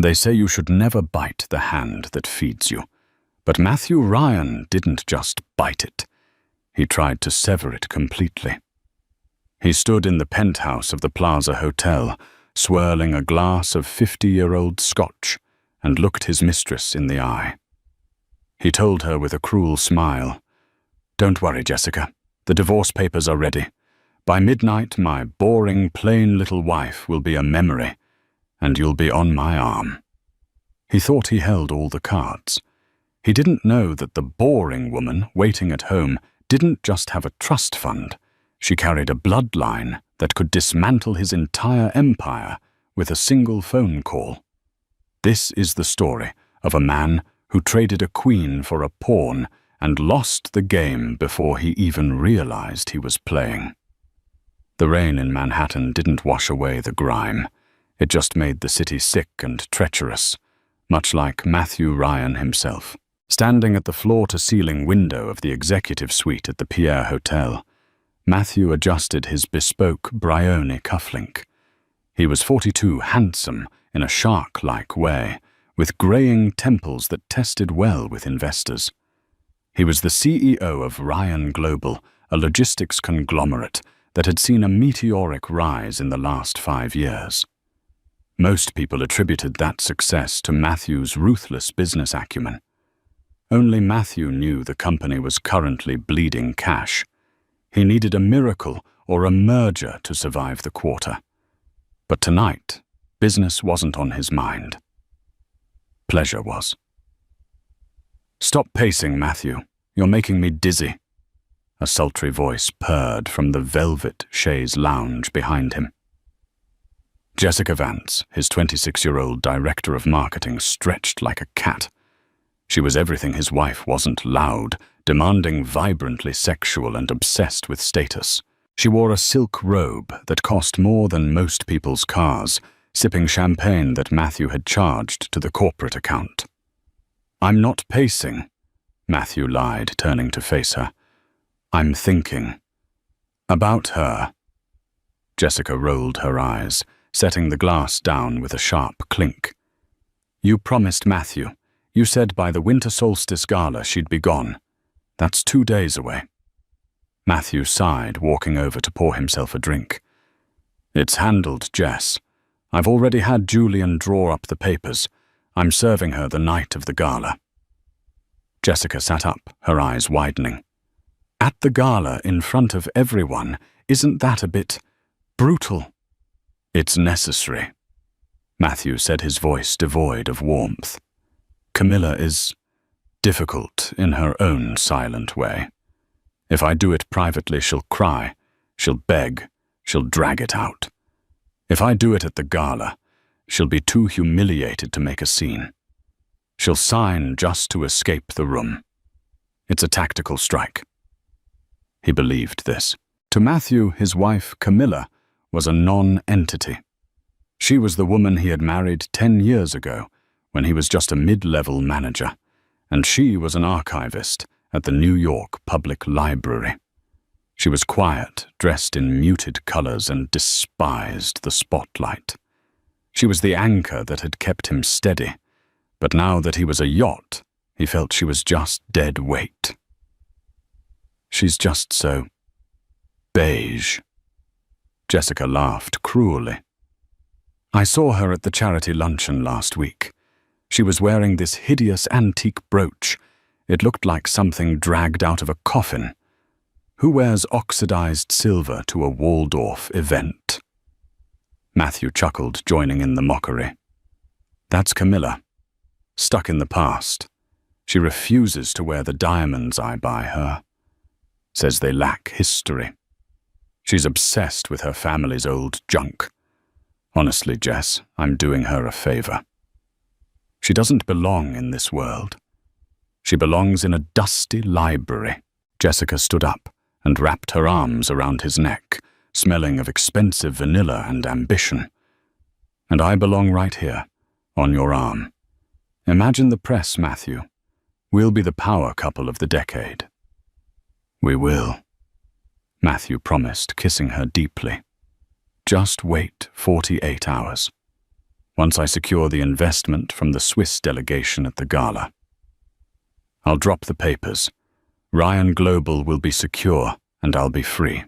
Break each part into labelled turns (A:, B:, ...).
A: They say you should never bite the hand that feeds you. But Matthew Ryan didn't just bite it. He tried to sever it completely. He stood in the penthouse of the Plaza Hotel, swirling a glass of 50-year-old scotch, and looked his mistress in the eye. He told her with a cruel smile, "Don't worry, Jessica. The divorce papers are ready. By midnight, my boring, plain little wife will be a memory, and you'll be on my arm." He thought he held all the cards. He didn't know that the boring woman waiting at home didn't just have a trust fund. She carried a bloodline that could dismantle his entire empire with a single phone call. This is the story of a man who traded a queen for a pawn and lost the game before he even realized he was playing. The rain in Manhattan didn't wash away the grime. It just made the city sick and treacherous, much like Matthew Ryan himself. Standing at the floor-to-ceiling window of the executive suite at the Pierre Hotel, Matthew adjusted his bespoke Brioni cufflink. He was 42, handsome in a shark-like way, with graying temples that tested well with investors. He was the CEO of Ryan Global, a logistics conglomerate that had seen a meteoric rise in the last 5 years. Most people attributed that success to Matthew's ruthless business acumen. Only Matthew knew the company was currently bleeding cash. He needed a miracle or a merger to survive the quarter. But tonight, business wasn't on his mind. Pleasure was. "Stop pacing, Matthew. You're making me dizzy." A sultry voice purred from the velvet chaise lounge behind him. Jessica Vance, his 26-year-old director of marketing, stretched like a cat. She was everything his wife wasn't: loud, demanding, vibrantly sexual, and obsessed with status. She wore a silk robe that cost more than most people's cars, sipping champagne that Matthew had charged to the corporate account. "I'm not pacing," Matthew lied, turning to face her. "I'm thinking. About her." Jessica rolled her eyes, setting the glass down with a sharp clink. "You promised Matthew. You said by the winter solstice gala she'd be gone. That's 2 days away." Matthew sighed, walking over to pour himself a drink. "It's handled, Jess. I've already had Julian draw up the papers. I'm serving her the night of the gala." Jessica sat up, her eyes widening. "At the gala, in front of everyone, isn't that a bit brutal?" "It's necessary," Matthew said, his voice devoid of warmth. "Camilla is difficult in her own silent way. If I do it privately, she'll cry, she'll beg, she'll drag it out. If I do it at the gala, she'll be too humiliated to make a scene. She'll sign just to escape the room. It's a tactical strike." He believed this. To Matthew, his wife, Camilla, was a non-entity. She was the woman he had married 10 years ago, when he was just a mid-level manager, and she was an archivist at the New York Public Library. She was quiet, dressed in muted colors, and despised the spotlight. She was the anchor that had kept him steady, but now that he was a yacht, he felt she was just dead weight. "She's just so beige." Jessica laughed cruelly. "I saw her at the charity luncheon last week. She was wearing this hideous antique brooch. It looked like something dragged out of a coffin. Who wears oxidized silver to a Waldorf event?" Matthew chuckled, joining in the mockery. "That's Camilla. Stuck in the past. She refuses to wear the diamonds I buy her. Says they lack history. She's obsessed with her family's old junk. Honestly, Jess, I'm doing her a favor. She doesn't belong in this world. She belongs in a dusty library." Jessica stood up and wrapped her arms around his neck, smelling of expensive vanilla and ambition. "And I belong right here, on your arm. Imagine the press, Matthew. We'll be the power couple of the decade." "We will," Matthew promised, kissing her deeply. "Just wait 48 hours. once I secure the investment from the Swiss delegation at the gala. I'll drop the papers. Ryan Global will be secure, and I'll be free.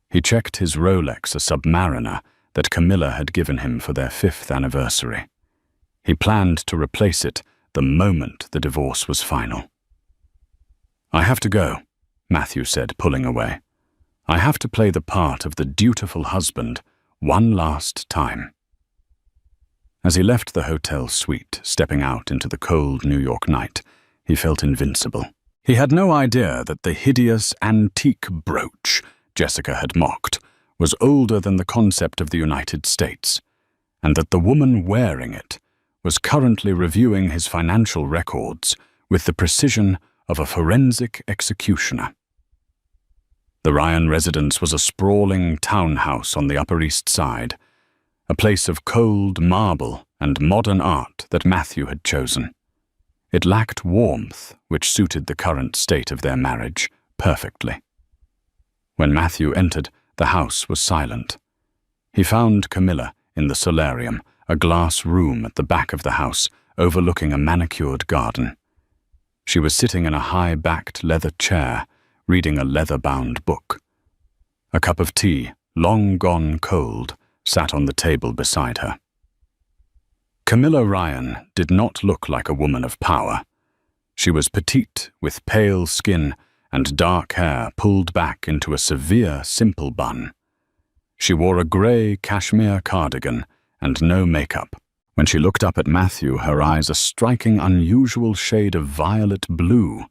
A: He checked his Rolex, a Submariner, that Camilla had given him for their 5th anniversary. He planned to replace it the moment the divorce was final. "I have to go," Matthew said, pulling away. "I have to play the part of the dutiful husband one last time." As he left the hotel suite, stepping out into the cold New York night, he felt invincible. He had no idea that the hideous antique brooch Jessica had mocked was older than the concept of the United States, and that the woman wearing it was currently reviewing his financial records with the precision of a forensic executioner. The Ryan residence was a sprawling townhouse on the Upper East Side, a place of cold marble and modern art that Matthew had chosen. It lacked warmth, which suited the current state of their marriage perfectly. When Matthew entered, the house was silent. He found Camilla in the solarium, a glass room at the back of the house overlooking a manicured garden. She was sitting in a high-backed leather chair, reading a leather-bound book. A cup of tea, long gone cold, sat on the table beside her. Camilla Ryan did not look like a woman of power. She was petite, with pale skin and dark hair pulled back into a severe, simple bun. She wore a grey cashmere cardigan and no makeup. When she looked up at Matthew, her eyes, a striking, unusual shade of violet blue,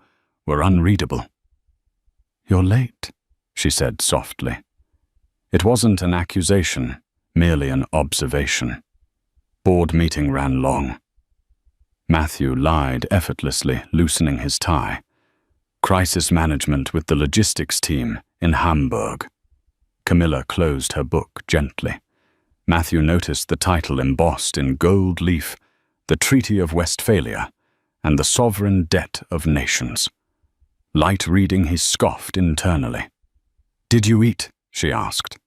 A: were unreadable. "You're late," she said softly. It wasn't an accusation, merely an observation. Board meeting ran long. Matthew lied effortlessly, loosening his tie. Crisis management with the logistics team in Hamburg. Camilla closed her book gently. Matthew noticed the title embossed in gold leaf, The Treaty of Westphalia and the Sovereign Debt of Nations. Light reading, he scoffed internally. "Did you eat?" she asked.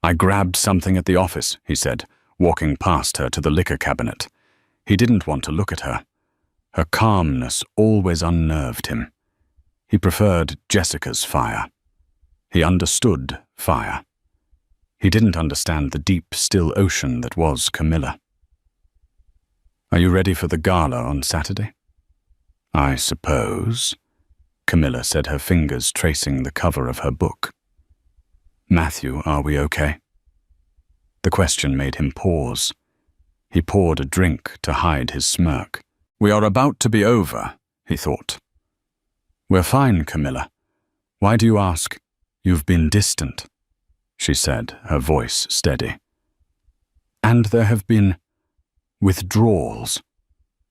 A: "I grabbed something at the office," he said, walking past her to the liquor cabinet. He didn't want to look at her. Her calmness always unnerved him. He preferred Jessica's fire. He understood fire. He didn't understand the deep, still ocean that was Camilla. "Are you ready for the gala on Saturday?" "I suppose," Camilla said, her fingers tracing the cover of her book. "Matthew, are we okay?" The question made him pause. He poured a drink to hide his smirk. "We are about to be over," he thought. "We're fine, Camilla. Why do you ask? You've been distant," she said, her voice steady. "And there have been withdrawals,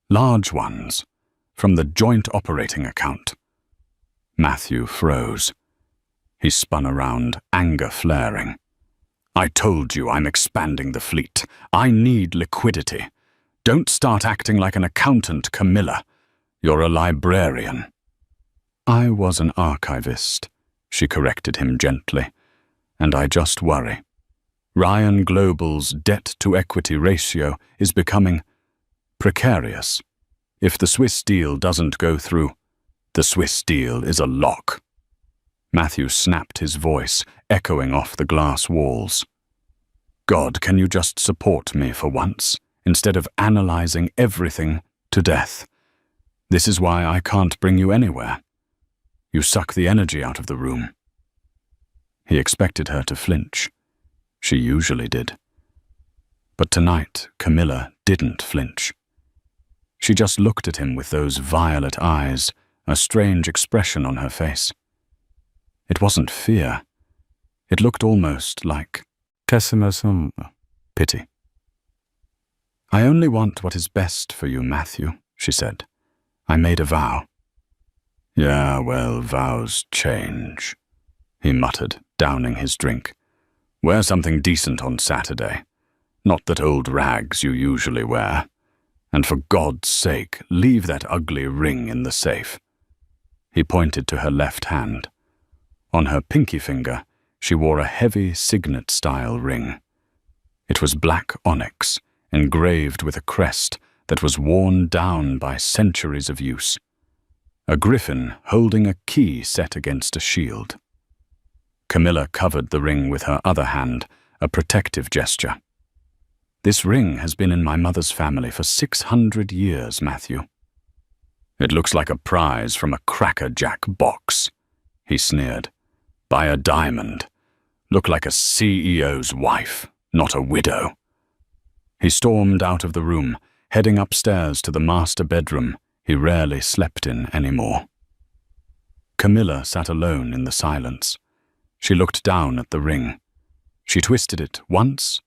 A: large ones, from the joint operating account." Matthew froze. He spun around, anger flaring. "I told you I'm expanding the fleet. I need liquidity. Don't start acting like an accountant, Camilla. You're a librarian." "I was an archivist," she corrected him gently. "And I just worry. Ryan Global's debt-to-equity ratio is becoming precarious. If the Swiss deal doesn't go through, the Swiss deal is a lock." Matthew snapped his voice, echoing off the glass walls. "God, can you just support me for once, instead of analyzing everything to death? This is why I can't bring you anywhere. You suck the energy out of the room." He expected her to flinch. She usually did. But tonight, Camilla didn't flinch. She just looked at him with those violet eyes, a strange expression on her face. It wasn't fear. It looked almost like pessimism, pity. "I only want what is best for you, Matthew," she said. "I made a vow." "Yeah, well, vows change," he muttered, downing his drink. "Wear something decent on Saturday. Not that old rags you usually wear. And for God's sake, leave that ugly ring in the safe." He pointed to her left hand. On her pinky finger, she wore a heavy signet-style ring. It was black onyx, engraved with a crest that was worn down by centuries of use. A griffin holding a key set against a shield. Camilla covered the ring with her other hand, a protective gesture. "This ring has been in my mother's family for 600 years, Matthew." "It looks like a prize from a Cracker Jack box," he sneered. "Buy a diamond. Look like a CEO's wife, not a widow." He stormed out of the room, heading upstairs to the master bedroom he rarely slept in anymore. Camilla sat alone in the silence. She looked down at the ring. She twisted it once,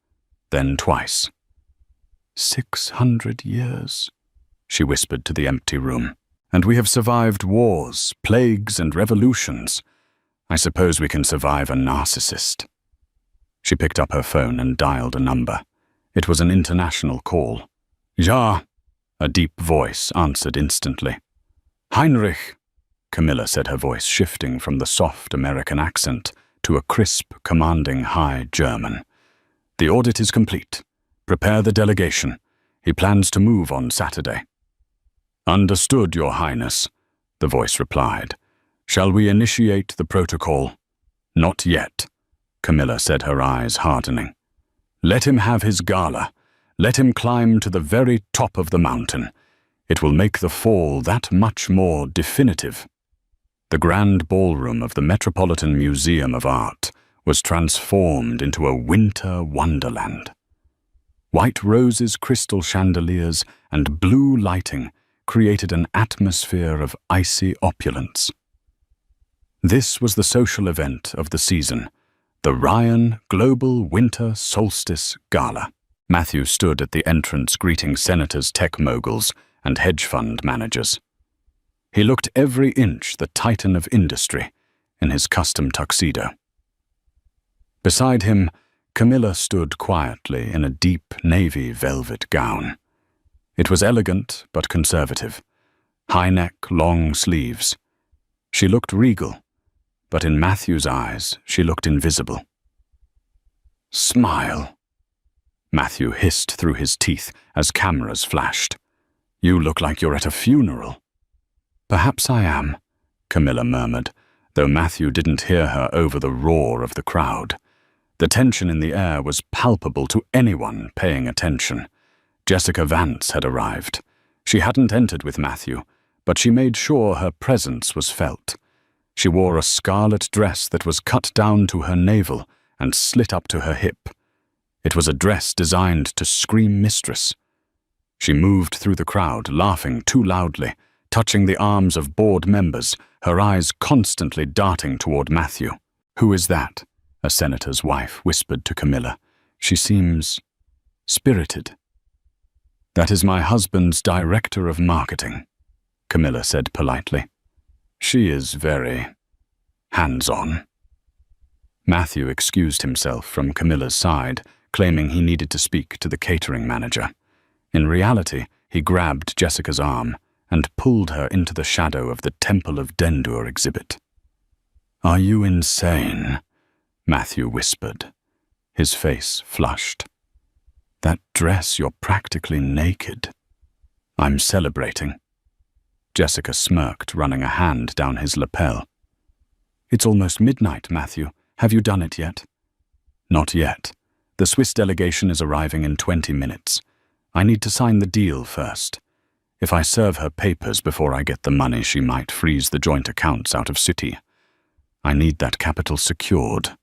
A: then twice. 600 years, she whispered to the empty room. "And we have survived wars, plagues, and revolutions. I suppose we can survive a narcissist." She picked up her phone and dialed a number. It was an international call. "Ja," a deep voice answered instantly. "Heinrich," Camilla said, her voice shifting from the soft American accent to a crisp, commanding high German. "The audit is complete. Prepare the delegation. He plans to move on Saturday." "Understood, Your Highness," the voice replied. "Shall we initiate the protocol?" "Not yet," Camilla said, her eyes hardening. "Let him have his gala. Let him climb to the very top of the mountain. It will make the fall that much more definitive." The grand ballroom of the Metropolitan Museum of Art was transformed into a winter wonderland. White roses, crystal chandeliers, and blue lighting created an atmosphere of icy opulence. This was the social event of the season, the Ryan Global Winter Solstice Gala. Matthew stood at the entrance greeting senators, tech moguls, and hedge fund managers. He looked every inch the titan of industry in his custom tuxedo. Beside him, Camilla stood quietly in a deep navy velvet gown. It was elegant but conservative, high neck, long sleeves. She looked regal, but in Matthew's eyes she looked invisible. "Smile," Matthew hissed through his teeth as cameras flashed. "You look like you're at a funeral." "Perhaps I am," Camilla murmured, though Matthew didn't hear her over the roar of the crowd. The tension in the air was palpable to anyone paying attention. Jessica Vance had arrived. She hadn't entered with Matthew, but she made sure her presence was felt. She wore a scarlet dress that was cut down to her navel and slit up to her hip. It was a dress designed to scream Mistress. She moved through the crowd, laughing too loudly, touching the arms of board members, her eyes constantly darting toward Matthew. "Who is that?" a senator's wife whispered to Camilla. "She seems spirited." "That is my husband's director of marketing," Camilla said politely. "She is very hands-on." Matthew excused himself from Camilla's side, claiming he needed to speak to the catering manager. In reality, he grabbed Jessica's arm and pulled her into the shadow of the Temple of Dendur exhibit. "Are you insane?" Matthew whispered. His face flushed. "That dress, you're practically naked." "I'm celebrating." Jessica smirked, running a hand down his lapel. "It's almost midnight, Matthew. Have you done it yet?" "Not yet. The Swiss delegation is arriving in 20 minutes. I need to sign the deal first. If I serve her papers before I get the money, she might freeze the joint accounts out of Citi. I need that capital secured."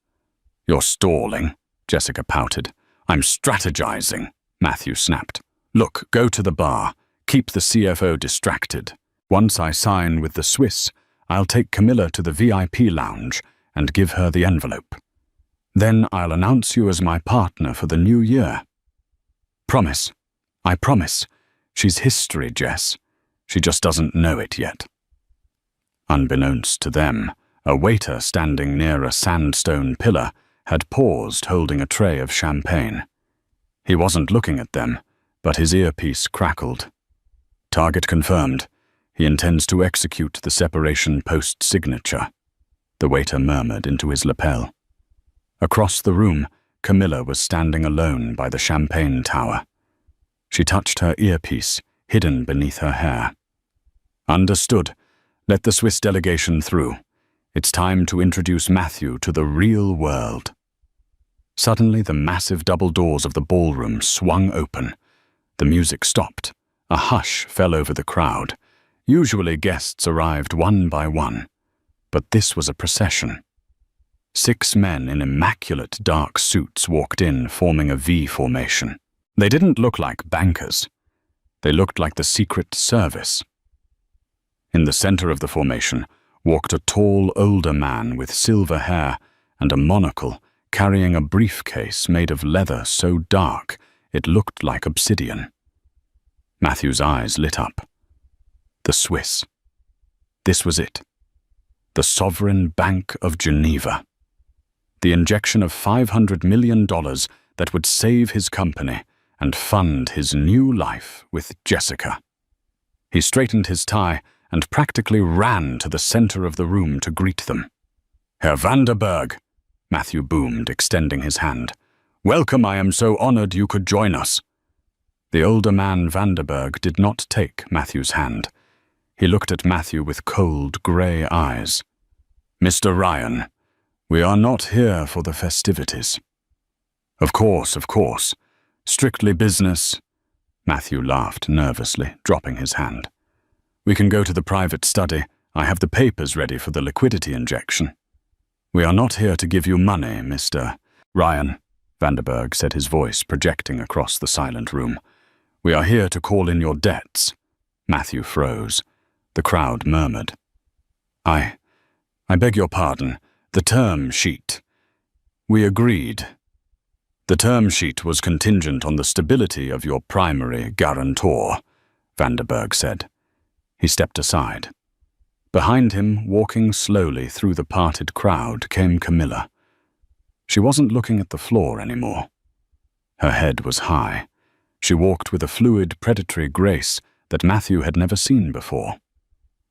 A: "You're stalling," Jessica pouted. "I'm strategizing," Matthew snapped. "Look, go to the bar. Keep the CFO distracted. Once I sign with the Swiss, I'll take Camilla to the VIP lounge and give her the envelope. Then I'll announce you as my partner for the new year. Promise. I promise. She's history, Jess. She just doesn't know it yet." Unbeknownst to them, a waiter standing near a sandstone pillar had paused, holding a tray of champagne. He wasn't looking at them, but his earpiece crackled. "Target confirmed. He intends to execute the separation post-signature," the waiter murmured into his lapel. Across the room, Camilla was standing alone by the champagne tower. She touched her earpiece, hidden beneath her hair. "Understood. Let the Swiss delegation through. It's time to introduce Matthew to the real world." Suddenly, the massive double doors of the ballroom swung open. The music stopped. A hush fell over the crowd. Usually guests arrived one by one, but this was a procession. 6 men in immaculate dark suits walked in, forming a V formation. They didn't look like bankers. They looked like the Secret Service. In the center of the formation walked a tall, older man with silver hair and a monocle, carrying a briefcase made of leather so dark it looked like obsidian. Matthew's eyes lit up. The Swiss. This was it. The Sovereign Bank of Geneva. The injection of $500 million that would save his company and fund his new life with Jessica. He straightened his tie and practically ran to the center of the room to greet them. "Herr Vanderberg," Matthew boomed, extending his hand. "Welcome, I am so honored you could join us." The older man, Vanderberg, did not take Matthew's hand. He looked at Matthew with cold, grey eyes. "Mr. Ryan, we are not here for the festivities." Of course. Strictly business." Matthew laughed nervously, dropping his hand. "We can go to the private study. I have the papers ready for the liquidity injection." "We are not here to give you money, Mr. Ryan," Vanderberg said, his voice projecting across the silent room. "We are here to call in your debts." Matthew froze. The crowd murmured. I beg your pardon. The term sheet." "We agreed." "The term sheet was contingent on the stability of your primary guarantor," Vanderberg said. He stepped aside. Behind him, walking slowly through the parted crowd, came Camilla. She wasn't looking at the floor anymore. Her head was high. She walked with a fluid, predatory grace that Matthew had never seen before.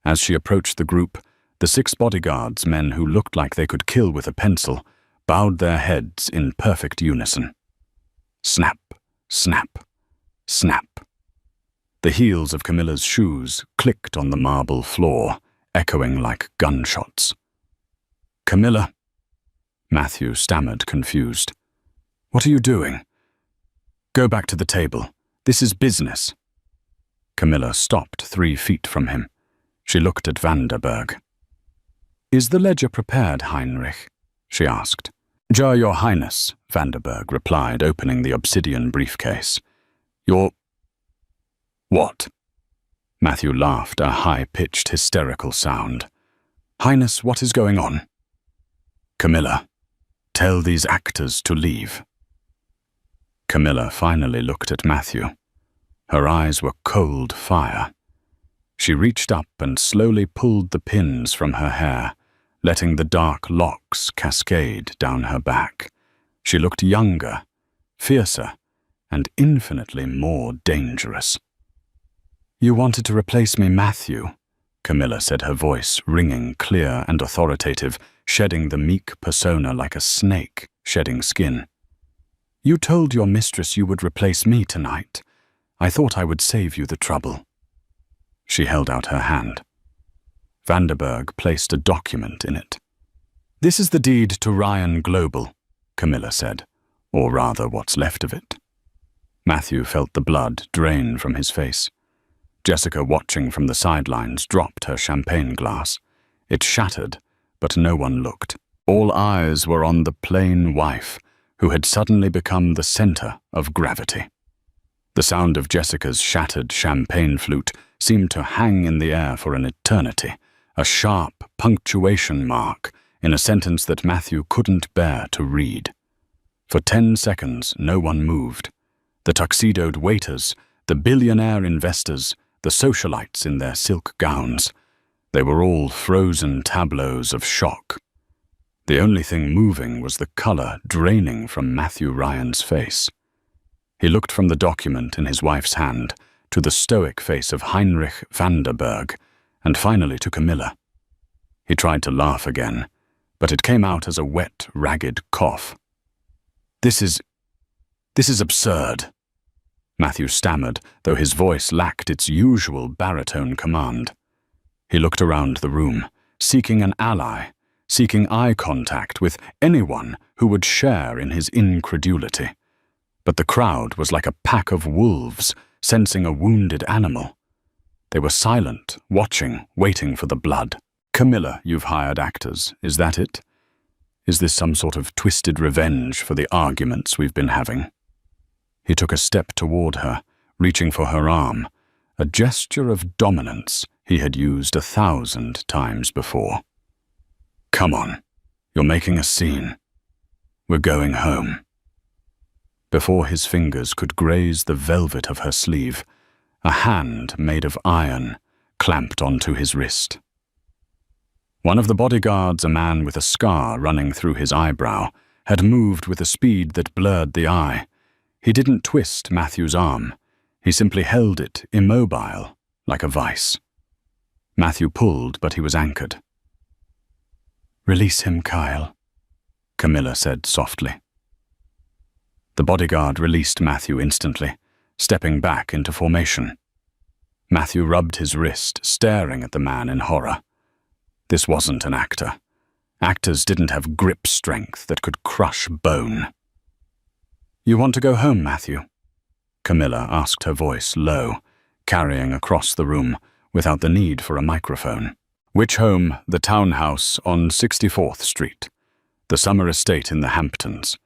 A: As she approached the group, the 6 bodyguards, men who looked like they could kill with a pencil, bowed their heads in perfect unison. Snap, snap, snap. The heels of Camilla's shoes clicked on the marble floor, echoing like gunshots. "Camilla," Matthew stammered, confused. "What are you doing?" "Go back to the table. This is business." Camilla stopped 3 feet from him. She looked at Vanderberg. "Is the ledger prepared, Heinrich?" she asked. "Ja, Your Highness," Vanderberg replied, opening the obsidian briefcase. "Your—" "What?" Matthew laughed, a high-pitched, hysterical sound. "Highness, what is going on?" "Camilla, tell these actors to leave." Camilla finally looked at Matthew. Her eyes were cold fire. She reached up and slowly pulled the pins from her hair, letting the dark locks cascade down her back. She looked younger, fiercer, and infinitely more dangerous. "You wanted to replace me, Matthew," Camilla said, her voice ringing clear and authoritative, shedding the meek persona like a snake shedding skin. "You told your mistress you would replace me tonight. I thought I would save you the trouble." She held out her hand. Vanderberg placed a document in it. "This is the deed to Ryan Global," Camilla said, or rather what's left of it. Matthew felt the blood drain from his face. Jessica, watching from the sidelines, dropped her champagne glass. It shattered, but no one looked. All eyes were on the plain wife, who had suddenly become the center of gravity. The sound of Jessica's shattered champagne flute seemed to hang in the air for an eternity, a sharp punctuation mark in a sentence that Matthew couldn't bear to read. For 10 seconds, no one moved. The tuxedoed waiters, the billionaire investors, the socialites in their silk gowns. They were all frozen tableaus of shock. The only thing moving was the color draining from Matthew Ryan's face. He looked from the document in his wife's hand to the stoic face of Heinrich Vanderberg, and finally to Camilla. He tried to laugh again, but it came out as a wet, ragged cough. This is absurd." Matthew stammered, though his voice lacked its usual baritone command. He looked around the room, seeking an ally, seeking eye contact with anyone who would share in his incredulity. But the crowd was like a pack of wolves sensing a wounded animal. They were silent, watching, waiting for the blood. "Camilla, you've hired actors, is that it? Is this some sort of twisted revenge for the arguments we've been having?" He took a step toward her, reaching for her arm, a gesture of dominance he had used 1,000 times before. "Come on, you're making a scene. We're going home." Before his fingers could graze the velvet of her sleeve, a hand made of iron clamped onto his wrist. One of the bodyguards, a man with a scar running through his eyebrow, had moved with a speed that blurred the eye. He didn't twist Matthew's arm. He simply held it, immobile, like a vice. Matthew pulled, but he was anchored. "Release him, Kyle," Camilla said softly. The bodyguard released Matthew instantly, stepping back into formation. Matthew rubbed his wrist, staring at the man in horror. This wasn't an actor. Actors didn't have grip strength that could crush bone. "You want to go home, Matthew?" Camilla asked, her voice low, carrying across the room without the need for a microphone. "Which home?" "The townhouse on 64th Street. The summer estate in the Hamptons.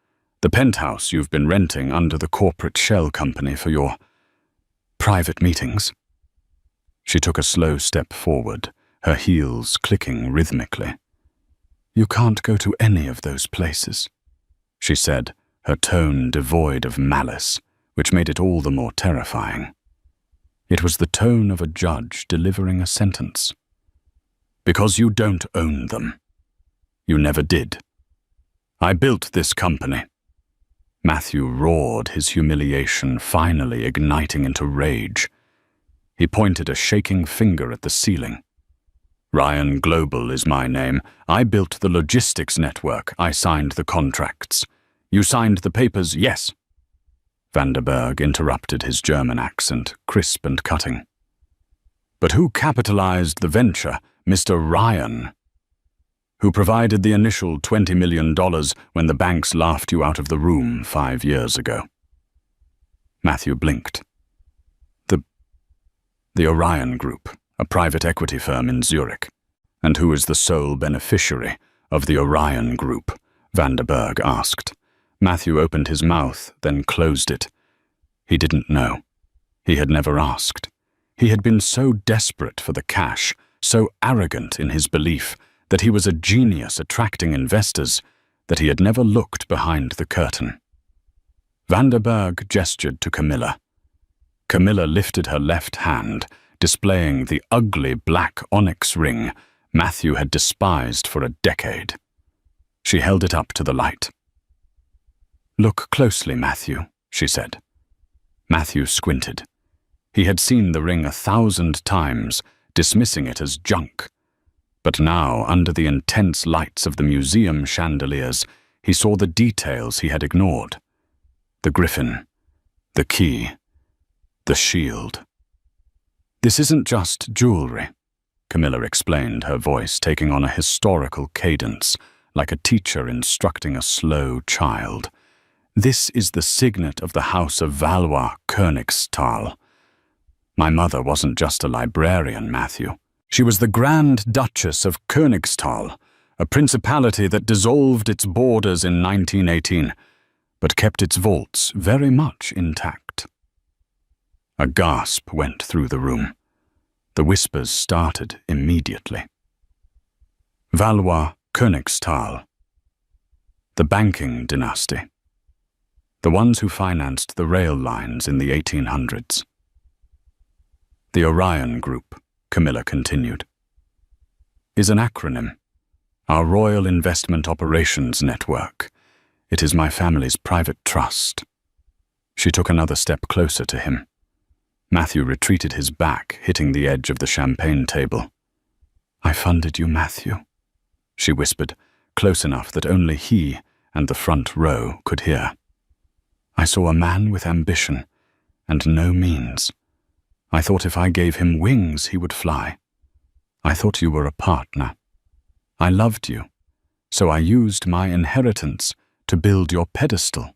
A: The penthouse you've been renting under the corporate shell company for your private meetings." She took a slow step forward, her heels clicking rhythmically. "You can't go to any of those places," she said, her tone devoid of malice, which made it all the more terrifying. It was the tone of a judge delivering a sentence. "Because you don't own them. You never did. I built this company." Matthew roared, his humiliation finally igniting into rage. He pointed a shaking finger at the ceiling. "Ryan Global is my name. I built the logistics network. I signed the contracts. You signed the papers, yes." Vanderberg interrupted, his German accent, crisp and cutting. "But who capitalized the venture? Mr. Ryan. Who provided the initial $20 million when the banks laughed you out of the room 5 years ago." Matthew blinked. The Orion Group, a private equity firm in Zurich. "And who is the sole beneficiary of the Orion Group?" Vanderberg asked. Matthew opened his mouth, then closed it. He didn't know. He had never asked. He had been so desperate for the cash, so arrogant in his belief that he was a genius attracting investors, that he had never looked behind the curtain. Vanderberg gestured to Camilla. Camilla lifted her left hand, displaying the ugly black onyx ring Matthew had despised for a decade. She held it up to the light. "Look closely, Matthew," she said. Matthew squinted. He had seen the ring 1,000 times, dismissing it as junk. But now, under the intense lights of the museum chandeliers, he saw the details he had ignored. The griffin, the key, the shield. "This isn't just jewelry," Camilla explained, her voice taking on a historical cadence, like a teacher instructing a slow child. "This is the signet of the House of Valois Königsthal. My mother wasn't just a librarian, Matthew. She was the Grand Duchess of Königsthal, a principality that dissolved its borders in 1918, but kept its vaults very much intact." A gasp went through the room. The whispers started immediately. Valois Königsthal. The banking dynasty. The ones who financed the rail lines in the 1800s. The Orion Group, Camilla continued, is an acronym. Our Royal Investment Operations Network. It is my family's private trust. She took another step closer to him. Matthew retreated, his back hitting the edge of the champagne table. "I funded you, Matthew," she whispered, close enough that only he and the front row could hear. "I saw a man with ambition, and no means. I thought if I gave him wings, he would fly. I thought you were a partner. I loved you, so I used my inheritance to build your pedestal."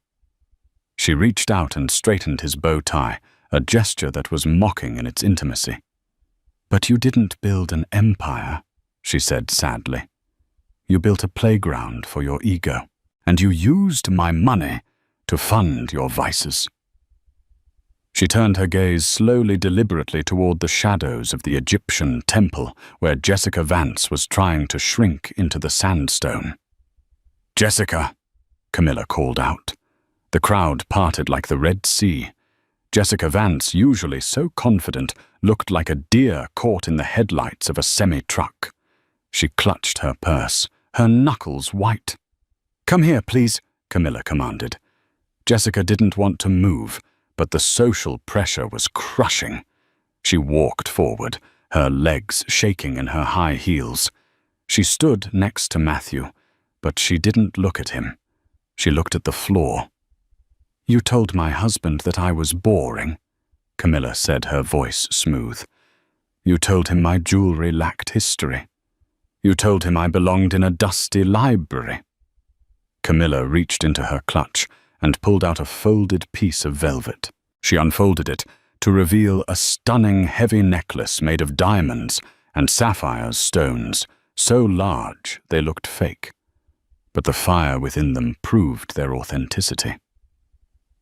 A: She reached out and straightened his bow tie, a gesture that was mocking in its intimacy. "But you didn't build an empire," she said sadly. "You built a playground for your ego, and you used my money to fund your vices." She turned her gaze slowly, deliberately toward the shadows of the Egyptian temple where Jessica Vance was trying to shrink into the sandstone. "Jessica," Camilla called out. The crowd parted like the Red Sea. Jessica Vance, usually so confident, looked like a deer caught in the headlights of a semi-truck. She clutched her purse, her knuckles white. "Come here, please," Camilla commanded. Jessica didn't want to move, but the social pressure was crushing. She walked forward, her legs shaking in her high heels. She stood next to Matthew, but she didn't look at him. She looked at the floor. "You told my husband that I was boring," Camilla said, her voice smooth. "You told him my jewelry lacked history. You told him I belonged in a dusty library." Camilla reached into her clutch and pulled out a folded piece of velvet. She unfolded it to reveal a stunning heavy necklace made of diamonds and sapphire stones, so large they looked fake. But the fire within them proved their authenticity.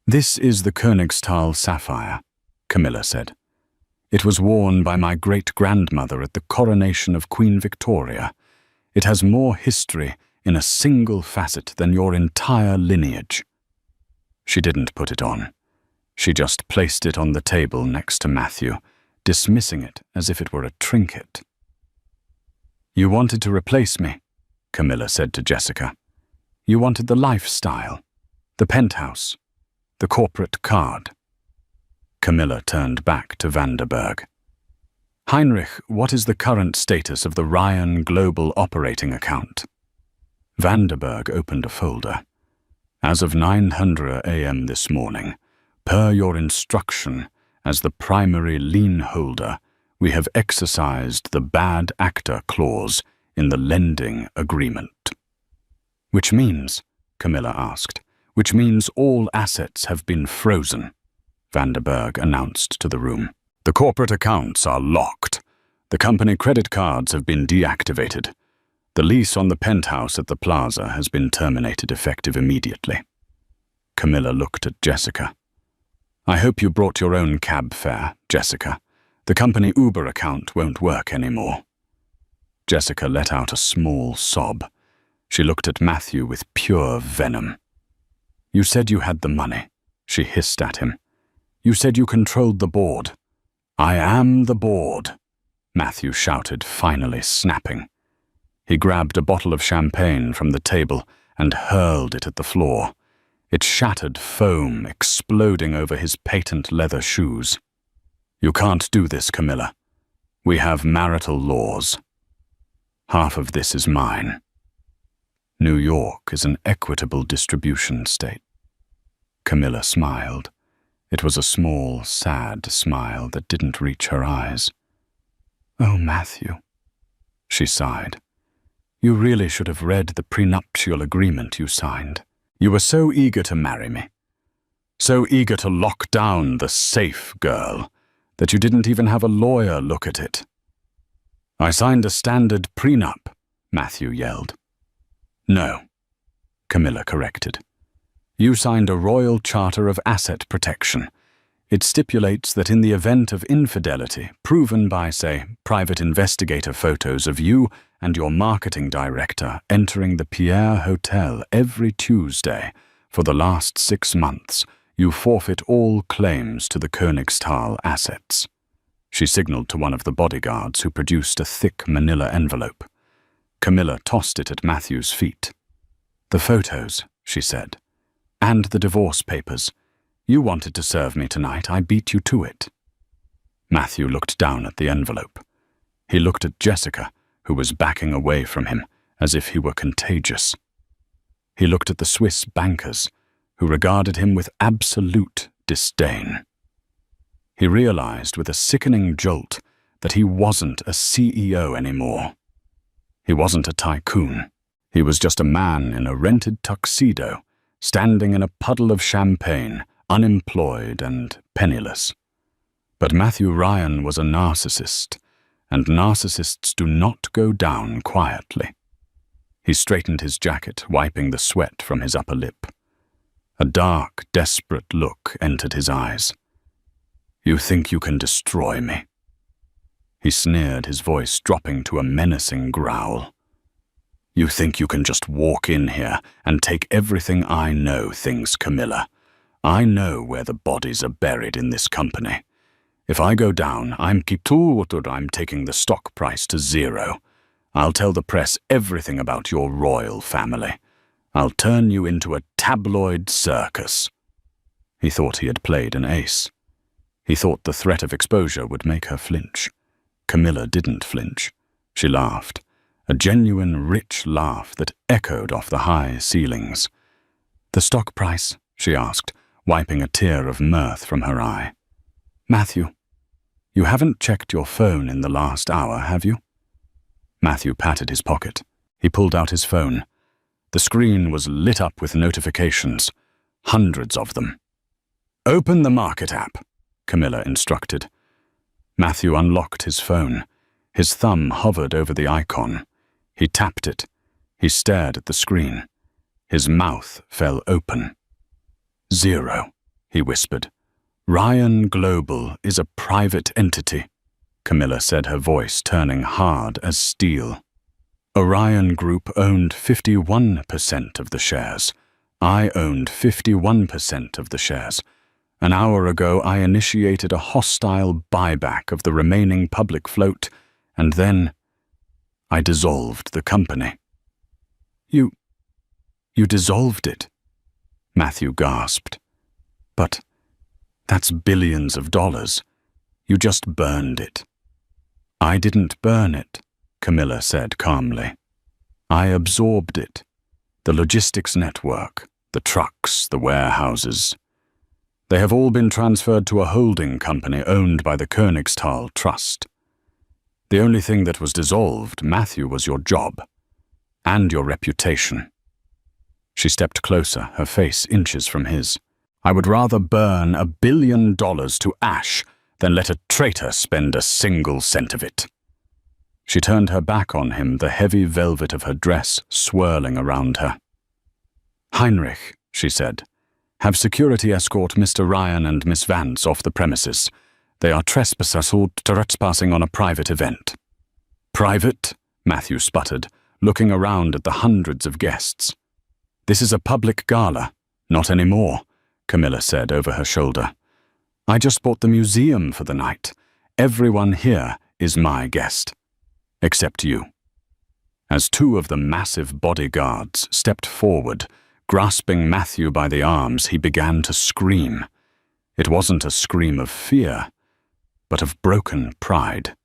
A: "This is the Königsthal sapphire," Camilla said. "It was worn by my great-grandmother at the coronation of Queen Victoria. It has more history in a single facet than your entire lineage." She didn't put it on. She just placed it on the table next to Matthew, dismissing it as if it were a trinket. "You wanted to replace me," Camilla said to Jessica. "You wanted the lifestyle, the penthouse, the corporate card." Camilla turned back to Vanderberg. "Heinrich, what is the current status of the Ryan Global Operating Account?" Vanderberg opened a folder. "As of 9:00 a.m. this morning, per your instruction as the primary lien holder, we have exercised the bad actor clause in the lending agreement." "Which means," Camilla asked, "which means all assets have been frozen," Vanderberg announced to the room. "The corporate accounts are locked. The company credit cards have been deactivated. The lease on the penthouse at the plaza has been terminated effective immediately." Camilla looked at Jessica. "I hope you brought your own cab fare, Jessica. The company Uber account won't work anymore." Jessica let out a small sob. She looked at Matthew with pure venom. "You said you had the money," she hissed at him. "You said you controlled the board." "I am the board," Matthew shouted, finally snapping. He grabbed a bottle of champagne from the table and hurled it at the floor. It shattered foam, exploding over his patent leather shoes. "You can't do this, Camilla. We have marital laws. Half of this is mine. New York is an equitable distribution state." Camilla smiled. It was a small, sad smile that didn't reach her eyes. "Oh, Matthew," she sighed. "You really should have read the prenuptial agreement you signed. You were so eager to marry me, so eager to lock down the safe girl, that you didn't even have a lawyer look at it." "I signed a standard prenup," Matthew yelled. "No," Camilla corrected. "You signed a royal charter of asset protection. It stipulates that in the event of infidelity, proven by, say, private investigator photos of you and your marketing director entering the Pierre Hotel every Tuesday for the last 6 months, you forfeit all claims to the Königsthal assets." She signaled to one of the bodyguards, who produced a thick manila envelope. Camilla tossed it at Matthew's feet. "The photos," she said, "and the divorce papers. You wanted to serve me tonight. I beat you to it." Matthew looked down at the envelope. He looked at Jessica, who was backing away from him, as if he were contagious. He looked at the Swiss bankers, who regarded him with absolute disdain. He realized with a sickening jolt that he wasn't a CEO anymore. He wasn't a tycoon. He was just a man in a rented tuxedo, standing in a puddle of champagne, unemployed and penniless. But Matthew Ryan was a narcissist, and narcissists do not go down quietly. He straightened his jacket, wiping the sweat from his upper lip. A dark, desperate look entered his eyes. "You think you can destroy me?" He sneered, his voice dropping to a menacing growl. "You think you can just walk in here and take everything I know things, Camilla? I know where the bodies are buried in this company. If I go down, I'm taking the stock price to 0. I'll tell the press everything about your royal family. I'll turn you into a tabloid circus." He thought he had played an ace. He thought the threat of exposure would make her flinch. Camilla didn't flinch. She laughed, a genuine, rich laugh that echoed off the high ceilings. "The stock price?" she asked, wiping a tear of mirth from her eye. "Matthew, you haven't checked your phone in the last hour, have you?" Matthew patted his pocket. He pulled out his phone. The screen was lit up with notifications, hundreds of them. "Open the Market app," Camilla instructed. Matthew unlocked his phone. His thumb hovered over the icon. He tapped it. He stared at the screen. His mouth fell open. 0, he whispered. "Ryan Global is a private entity," Camilla said, her voice turning hard as steel. Orion Group owned 51% of the shares. I owned 51% of the shares. An hour ago, I initiated a hostile buyback of the remaining public float, and then I dissolved the company. You dissolved it?" Matthew gasped. "But that's billions of dollars. You just burned it." "I didn't burn it," Camilla said calmly. "I absorbed it. The logistics network, the trucks, the warehouses. They have all been transferred to a holding company owned by the Königstal Trust. The only thing that was dissolved, Matthew, was your job. And your reputation." She stepped closer, her face inches from his. "I would rather burn $1 billion to ash than let a traitor spend a single cent of it." She turned her back on him, the heavy velvet of her dress swirling around her. "Heinrich," she said, "have security escort Mr. Ryan and Miss Vance off the premises. They are trespassing on a private event." "Private?" Matthew sputtered, looking around at the hundreds of guests. "This is a public gala." "Not anymore," Camilla said over her shoulder. "I just bought the museum for the night. Everyone here is my guest. Except you." As 2 of the massive bodyguards stepped forward, grasping Matthew by the arms, he began to scream. It wasn't a scream of fear, but of broken pride.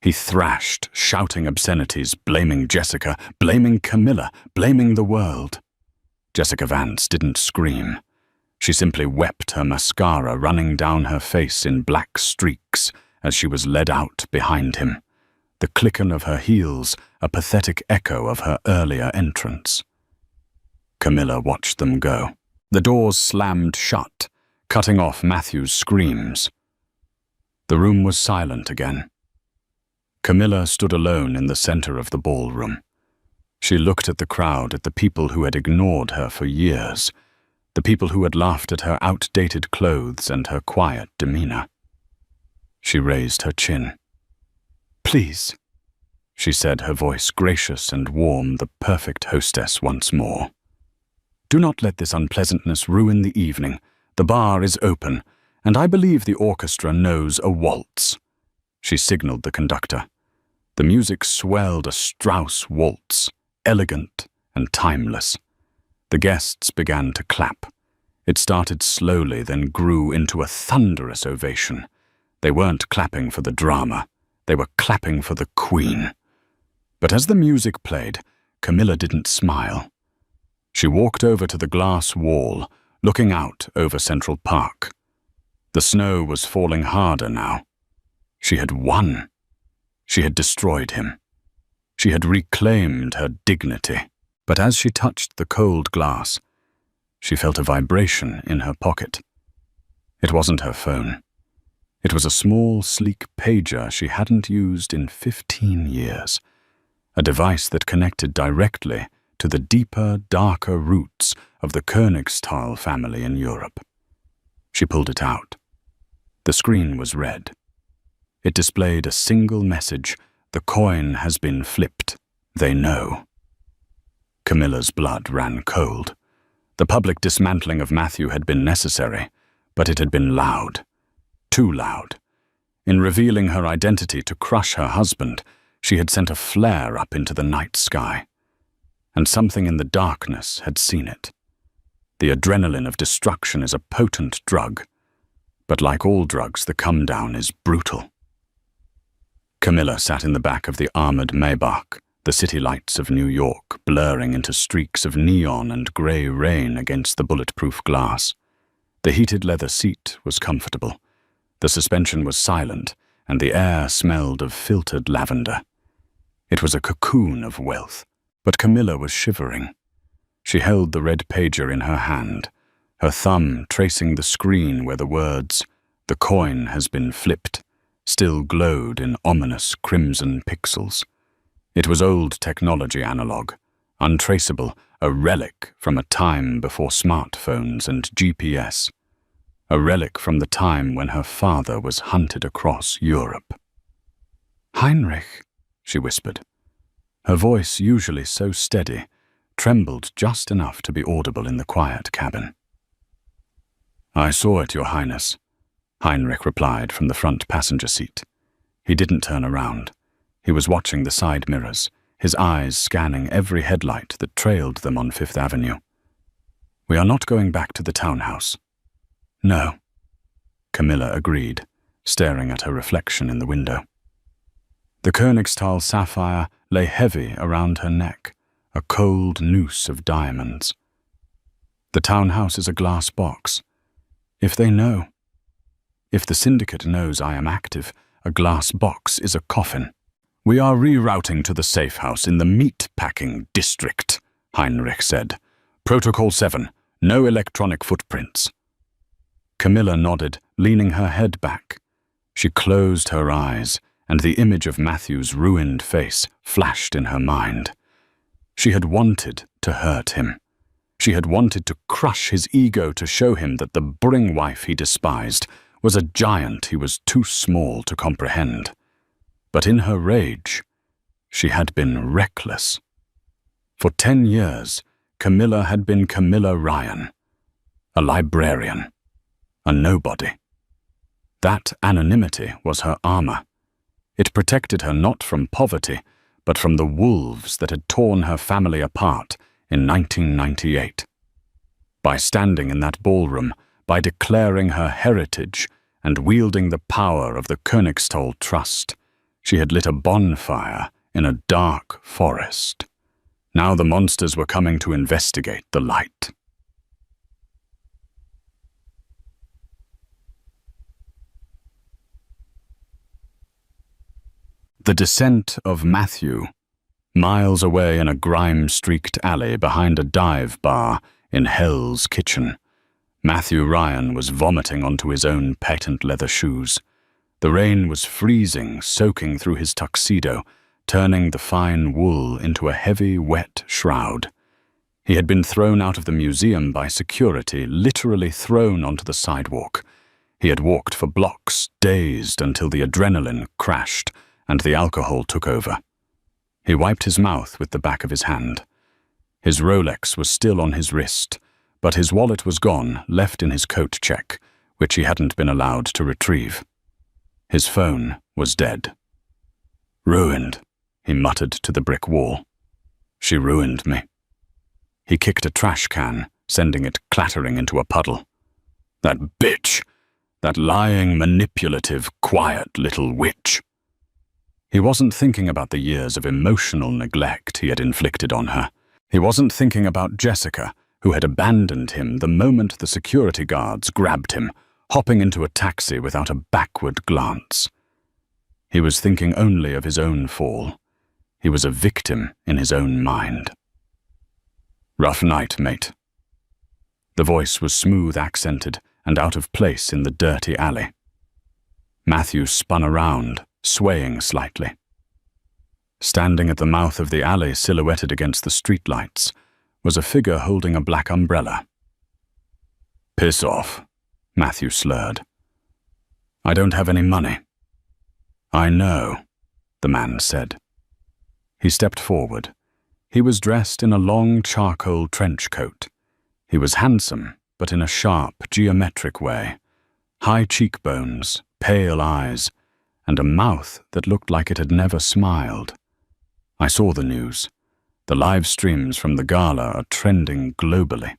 A: He thrashed, shouting obscenities, blaming Jessica, blaming Camilla, blaming the world. Jessica Vance didn't scream. She simply wept, her mascara running down her face in black streaks as she was led out behind him. The clicking of her heels, a pathetic echo of her earlier entrance. Camilla watched them go. The doors slammed shut, cutting off Matthew's screams. The room was silent again. Camilla stood alone in the center of the ballroom. She looked at the crowd, at the people who had ignored her for years, the people who had laughed at her outdated clothes and her quiet demeanor. She raised her chin. "Please," she said, her voice gracious and warm, the perfect hostess once more. "Do not let this unpleasantness ruin the evening. The bar is open, and I believe the orchestra knows a waltz." She signaled the conductor. The music swelled, a Strauss waltz, elegant and timeless. The guests began to clap. It started slowly, then grew into a thunderous ovation. They weren't clapping for the drama. They were clapping for the queen. But as the music played, Camilla didn't smile. She walked over to the glass wall, looking out over Central Park. The snow was falling harder now. She had won. She had destroyed him. She had reclaimed her dignity. But as she touched the cold glass, she felt a vibration in her pocket. It wasn't her phone. It was a small, sleek pager she hadn't used in 15 years, a device that connected directly to the deeper, darker roots of the Königsthal family in Europe. She pulled it out. The screen was red. It displayed a single message: "The coin has been flipped. They know." Camilla's blood ran cold. The public dismantling of Matthew had been necessary, but it had been loud. Too loud. In revealing her identity to crush her husband, she had sent a flare up into the night sky. And something in the darkness had seen it. The adrenaline of destruction is a potent drug, but like all drugs, the come-down is brutal. Camilla sat in the back of the armored Maybach, the city lights of New York blurring into streaks of neon and grey rain against the bulletproof glass. The heated leather seat was comfortable. The suspension was silent, and the air smelled of filtered lavender. It was a cocoon of wealth, but Camilla was shivering. She held the red pager in her hand, her thumb tracing the screen where the words, "The coin has been flipped," still glowed in ominous crimson pixels. It was old technology analog, untraceable, a relic from a time before smartphones and GPS. A relic from the time when her father was hunted across Europe. "Heinrich," she whispered. Her voice, usually so steady, trembled just enough to be audible in the quiet cabin. "I saw it, Your Highness," Heinrich replied from the front passenger seat. He didn't turn around. He was watching the side mirrors, his eyes scanning every headlight that trailed them on Fifth Avenue. "We are not going back to the townhouse." "No," Camilla agreed, staring at her reflection in the window. The Königsthal sapphire lay heavy around her neck, a cold noose of diamonds. "The townhouse is a glass box. If they know, if the syndicate knows I am active, a glass box is a coffin." "We are rerouting to the safe house in the meat-packing district," Heinrich said. "Protocol 7, no electronic footprints." Camilla nodded, leaning her head back. She closed her eyes, and the image of Matthew's ruined face flashed in her mind. She had wanted to hurt him. She had wanted to crush his ego to show him that the boring wife he despised was a giant he was too small to comprehend. But in her rage, she had been reckless. For 10 years, Camilla had been Camilla Ryan, a librarian, a nobody. That anonymity was her armor. It protected her not from poverty, but from the wolves that had torn her family apart in 1998. By standing in that ballroom, by declaring her heritage and wielding the power of the Königsthal Trust, she had lit a bonfire in a dark forest. Now the monsters were coming to investigate the light. The descent of Matthew, miles away in a grime-streaked alley behind a dive bar in Hell's Kitchen. Matthew Ryan was vomiting onto his own patent leather shoes. The rain was freezing, soaking through his tuxedo, turning the fine wool into a heavy, wet shroud. He had been thrown out of the museum by security, literally thrown onto the sidewalk. He had walked for blocks, dazed until the adrenaline crashed and the alcohol took over. He wiped his mouth with the back of his hand. His Rolex was still on his wrist, but his wallet was gone, left in his coat check, which he hadn't been allowed to retrieve. His phone was dead. "Ruined," he muttered to the brick wall. "She ruined me." He kicked a trash can, sending it clattering into a puddle. "That bitch! That lying, manipulative, quiet little witch!" He wasn't thinking about the years of emotional neglect he had inflicted on her. He wasn't thinking about Jessica, who had abandoned him the moment the security guards grabbed him, hopping into a taxi without a backward glance. He was thinking only of his own fall. He was a victim in his own mind. "Rough night, mate." The voice was smooth-accented and out of place in the dirty alley. Matthew spun around, swaying slightly. Standing at the mouth of the alley, silhouetted against the streetlights, was a figure holding a black umbrella. "Piss off," Matthew slurred. "I don't have any money." "I know," the man said. He stepped forward. He was dressed in a long charcoal trench coat. He was handsome, but in a sharp, geometric way. High cheekbones, pale eyes, and a mouth that looked like it had never smiled. I saw the news. The live streams from the gala are trending globally.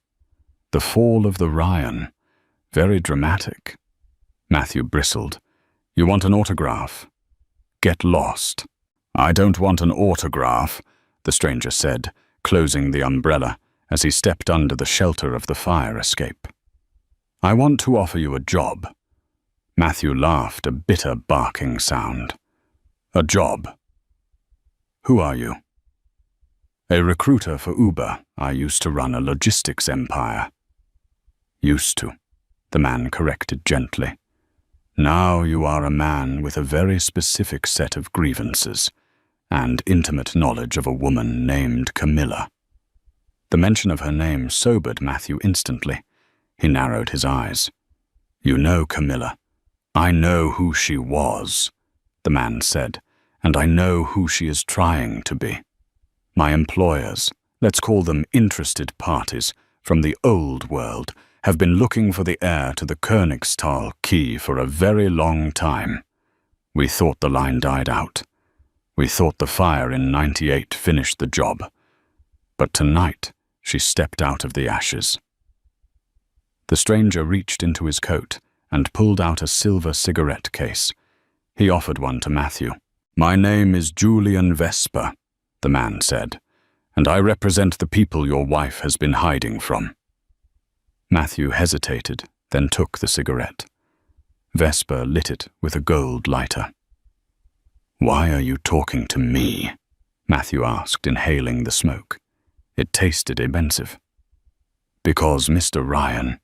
A: The fall of the Ryan. Very dramatic. Matthew bristled. "You want an autograph? Get lost." "I don't want an autograph," the stranger said, closing the umbrella as he stepped under the shelter of the fire escape. "I want to offer you a job." Matthew laughed, a bitter barking sound. "A job? Who are you?" "A recruiter for Uber. I used to run a logistics empire." "Used to," the man corrected gently. "Now you are a man with a very specific set of grievances and intimate knowledge of a woman named Camilla." The mention of her name sobered Matthew instantly. He narrowed his eyes. "You know Camilla." "I know who she was," the man said, "and I know who she is trying to be. My employers, let's call them interested parties, from the old world, have been looking for the heir to the Königstal key for a very long time. We thought the line died out. We thought the fire in '98 finished the job. But tonight, she stepped out of the ashes." The stranger reached into his coat and pulled out a silver cigarette case. He offered one to Matthew. "My name is Julian Vesper," the man said, "and I represent the people your wife has been hiding from." Matthew hesitated, then took the cigarette. Vesper lit it with a gold lighter. "Why are you talking to me?" Matthew asked, inhaling the smoke. It tasted offensive. "Because Mr. Ryan—"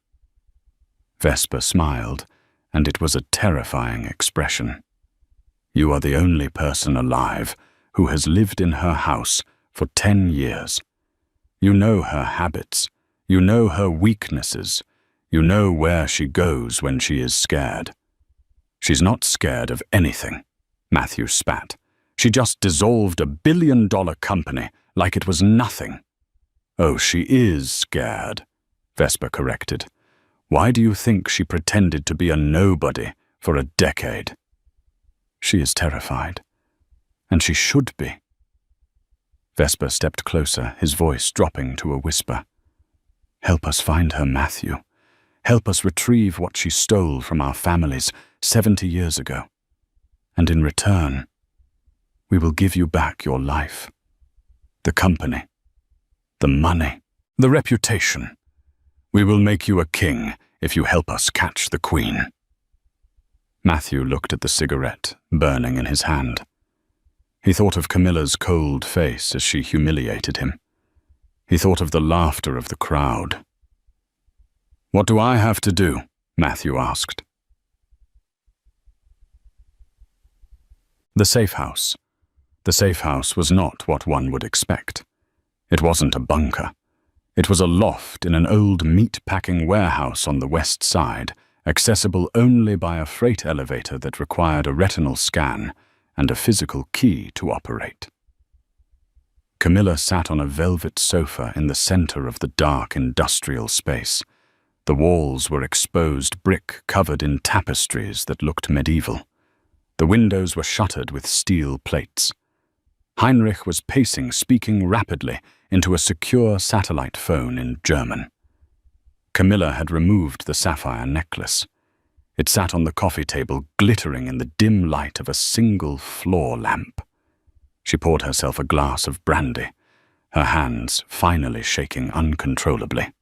A: Vesper smiled, and it was a terrifying expression. "You are the only person alive who has lived in her house for 10 years. You know her habits. You know her weaknesses. You know where she goes when she is scared." "She's not scared of anything," Matthew spat. "She just dissolved $1 billion company like it was nothing." "Oh, she is scared," Vesper corrected. "Why do you think she pretended to be a nobody for a decade?" "She is terrified, and she should be." Vesper stepped closer, his voice dropping to a whisper. "Help us find her, Matthew. Help us retrieve what she stole from our families 70 years ago. And in return, we will give you back your life, the company, the money, the reputation. We will make you a king if you help us catch the queen." Matthew looked at the cigarette, burning in his hand. He thought of Camilla's cold face as she humiliated him. He thought of the laughter of the crowd. "What do I have to do?" Matthew asked. The safe house. The safe house was not what one would expect. It wasn't a bunker. It was a loft in an old meat-packing warehouse on the west side, accessible only by a freight elevator that required a retinal scan and a physical key to operate. Camilla sat on a velvet sofa in the center of the dark industrial space. The walls were exposed brick covered in tapestries that looked medieval. The windows were shuttered with steel plates. Heinrich was pacing, speaking rapidly into a secure satellite phone in German. Camilla had removed the sapphire necklace. It sat on the coffee table, glittering in the dim light of a single floor lamp. She poured herself a glass of brandy, her hands finally shaking uncontrollably.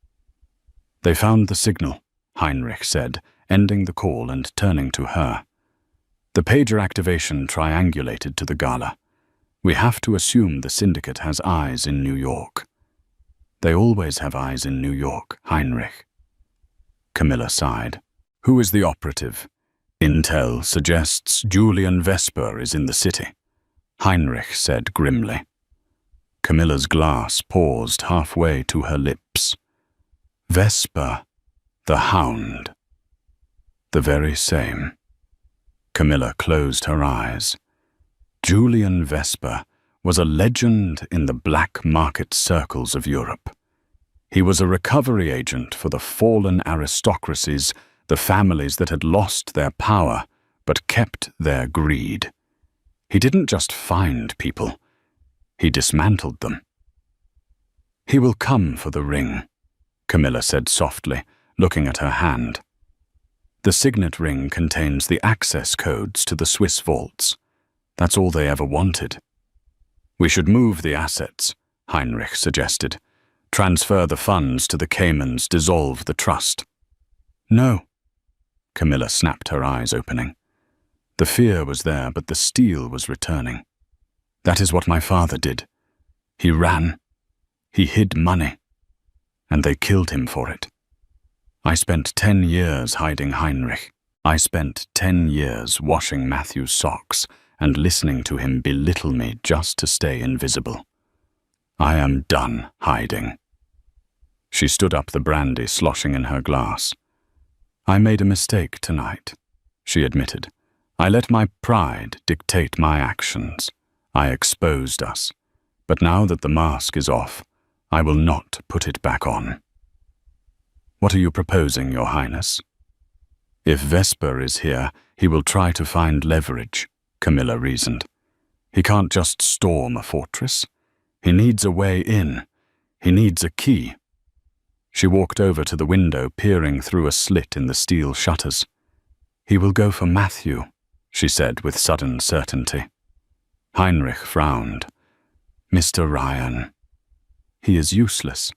A: "They found the signal," Heinrich said, ending the call and turning to her. The pager activation triangulated to the gala. We have to assume the syndicate has eyes in New York. They always have eyes in New York, Heinrich. Camilla sighed. Who is the operative? Intel suggests Julian Vesper is in the city, Heinrich said grimly. Camilla's glass paused halfway to her lips. Vesper, the hound. The very same. Camilla closed her eyes. Julian Vesper was a legend in the black market circles of Europe. He was a recovery agent for the fallen aristocracies, the families that had lost their power but kept their greed. He didn't just find people, he dismantled them. He will come for the ring, Camilla said softly, looking at her hand. The signet ring contains the access codes to the Swiss vaults. That's all they ever wanted. We should move the assets, Heinrich suggested. Transfer the funds to the Caymans, dissolve the trust. No. Camilla snapped her eyes opening. The fear was there, but the steel was returning. That is what my father did. He ran. He hid money. And they killed him for it. I spent 10 years hiding Heinrich. I spent 10 years washing Matthew's socks and listening to him belittle me just to stay invisible. I am done hiding. She stood up, the brandy sloshing in her glass. I made a mistake tonight, she admitted. I let my pride dictate my actions. I exposed us. But now that the mask is off, I will not put it back on. What are you proposing, Your Highness? If Vesper is here, he will try to find leverage, Camilla reasoned. He can't just storm a fortress. He needs a way in. He needs a key. She walked over to the window, peering through a slit in the steel shutters. He will go for Matthew, she said with sudden certainty. Heinrich frowned. Mr. Ryan. He is useless.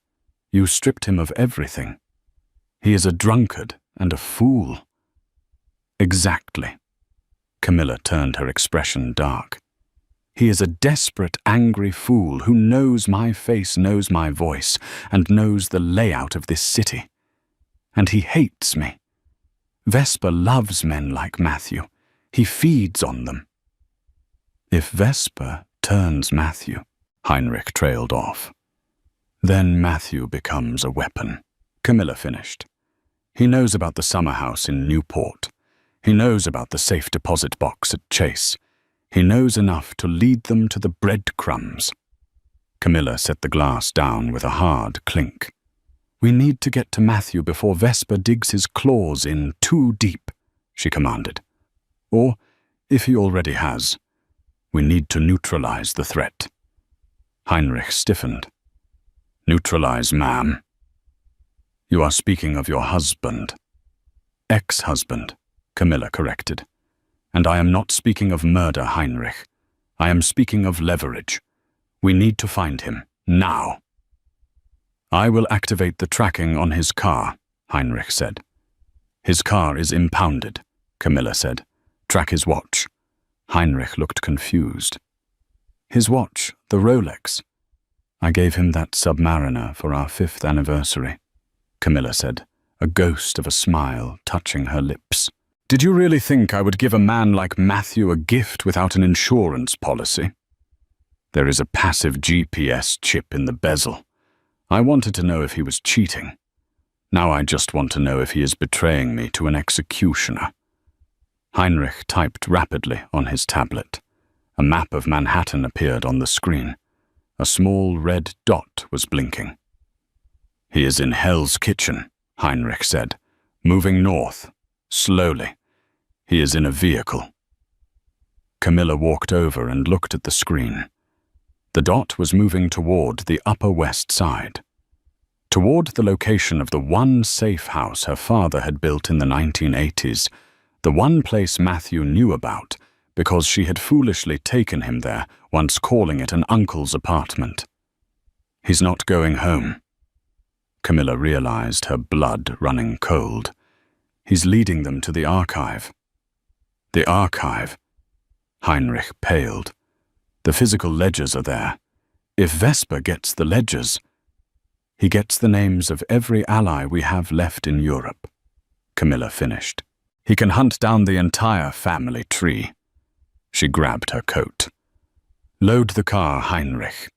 A: You stripped him of everything. He is a drunkard and a fool. Exactly. Camilla turned her expression dark. He is a desperate, angry fool who knows my face, knows my voice, and knows the layout of this city. And he hates me. Vesper loves men like Matthew. He feeds on them. If Vesper turns Matthew, Heinrich trailed off. Then Matthew becomes a weapon, Camilla finished. He knows about the summer house in Newport. He knows about the safe deposit box at Chase. He knows enough to lead them to the breadcrumbs. Camilla set the glass down with a hard clink. We need to get to Matthew before Vesper digs his claws in too deep, she commanded. Or, if he already has, we need to neutralize the threat. Heinrich stiffened. Neutralize, ma'am. You are speaking of your husband. Ex-husband, Camilla corrected. And I am not speaking of murder, Heinrich. I am speaking of leverage. We need to find him, now. I will activate the tracking on his car, Heinrich said. His car is impounded, Camilla said. Track his watch. Heinrich looked confused. His watch, the Rolex. I gave him that Submariner for our 5th anniversary, Camilla said, a ghost of a smile touching her lips. Did you really think I would give a man like Matthew a gift without an insurance policy? There is a passive GPS chip in the bezel. I wanted to know if he was cheating. Now I just want to know if he is betraying me to an executioner. Heinrich typed rapidly on his tablet. A map of Manhattan appeared on the screen. A small red dot was blinking. He is in Hell's Kitchen, Heinrich said, moving north, slowly. He is in a vehicle. Camilla walked over and looked at the screen. The dot was moving toward the Upper West Side, toward the location of the one safe house her father had built in the 1980s, the one place Matthew knew about because she had foolishly taken him there, once calling it an uncle's apartment. He's not going home. Camilla realized, her blood running cold. He's leading them to the archive. The archive? Heinrich paled. The physical ledgers are there. If Vesper gets the ledgers, he gets the names of every ally we have left in Europe, Camilla finished. He can hunt down the entire family tree. She grabbed her coat. Load the car, Heinrich,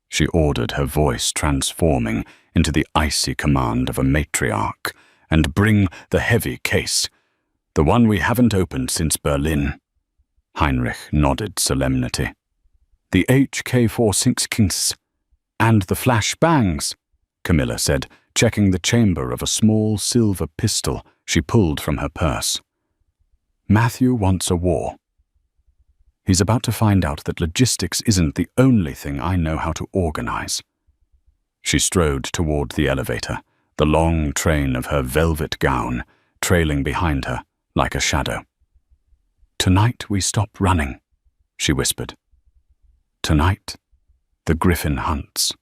A: she ordered, her voice transforming into the icy command of a matriarch, and bring the heavy case, the one we haven't opened since Berlin. Heinrich nodded solemnity. The HK-46 and the flash bangs, Camilla said, checking the chamber of a small silver pistol she pulled from her purse. Matthew wants a war. He's about to find out that logistics isn't the only thing I know how to organize. She strode toward the elevator, the long train of her velvet gown trailing behind her like a shadow. Tonight we stop running, she whispered. Tonight, the Griffin hunts.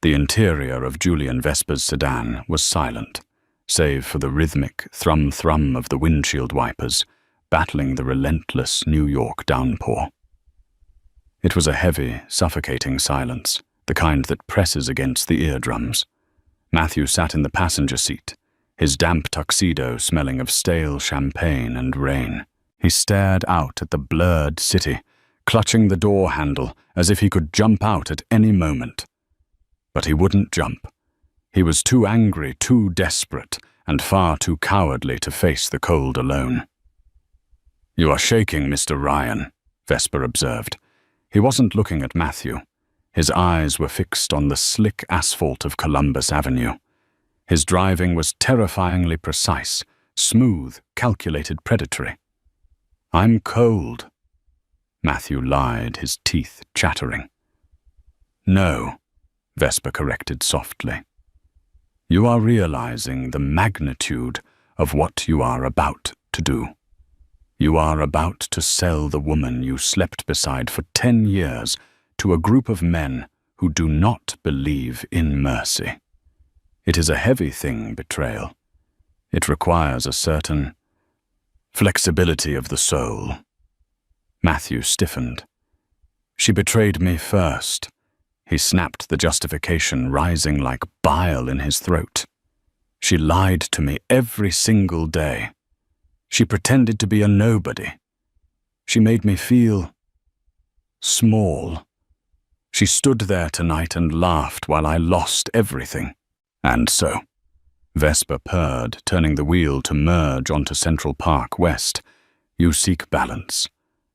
A: The interior of Julian Vesper's sedan was silent, save for the rhythmic thrum-thrum of the windshield wipers battling the relentless New York downpour. It was a heavy, suffocating silence, the kind that presses against the eardrums. Matthew sat in the passenger seat, his damp tuxedo smelling of stale champagne and rain. He stared out at the blurred city, clutching the door handle as if he could jump out at any moment. But he wouldn't jump. He was too angry, too desperate, and far too cowardly to face the cold alone. You are shaking, Mr. Ryan, Vesper observed. He wasn't looking at Matthew. His eyes were fixed on the slick asphalt of Columbus Avenue. His driving was terrifyingly precise, smooth, calculated, predatory. I'm cold. Matthew lied, his teeth chattering. No, Vesper corrected softly. You are realizing the magnitude of what you are about to do. You are about to sell the woman you slept beside for 10 years to a group of men who do not believe in mercy. It is a heavy thing, betrayal. It requires a certain flexibility of the soul. Matthew stiffened. She betrayed me first. He snapped, the justification rising like bile in his throat. She lied to me every single day. She pretended to be a nobody. She made me feel small. She stood there tonight and laughed while I lost everything. And so, Vesper purred, turning the wheel to merge onto Central Park West. You seek balance,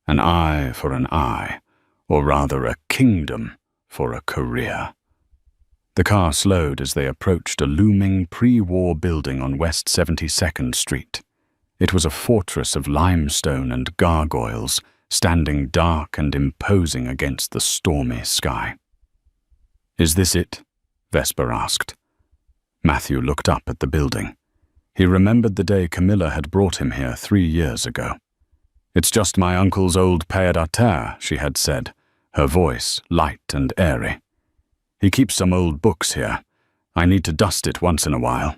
A: an eye for an eye, or rather a kingdom for a career. The car slowed as they approached a looming pre-war building on West 72nd Street. It was a fortress of limestone and gargoyles, standing dark and imposing against the stormy sky. Is this it? Vesper asked. Matthew looked up at the building. He remembered the day Camilla had brought him here 3 years ago. It's just my uncle's old pied-à-terre, she had said, her voice light and airy. He keeps some old books here. I need to dust it once in a while.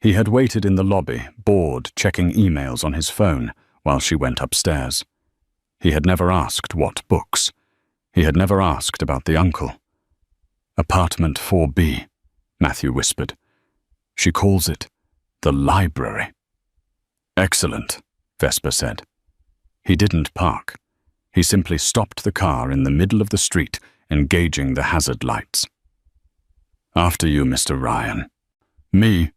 A: He had waited in the lobby, bored, checking emails on his phone while she went upstairs. He had never asked what books. He had never asked about the uncle. Apartment 4B, Matthew whispered. She calls it the library. Excellent, Vesper said. He didn't park. He simply stopped the car in the middle of the street, engaging the hazard lights. After you, Mr. Ryan. Me?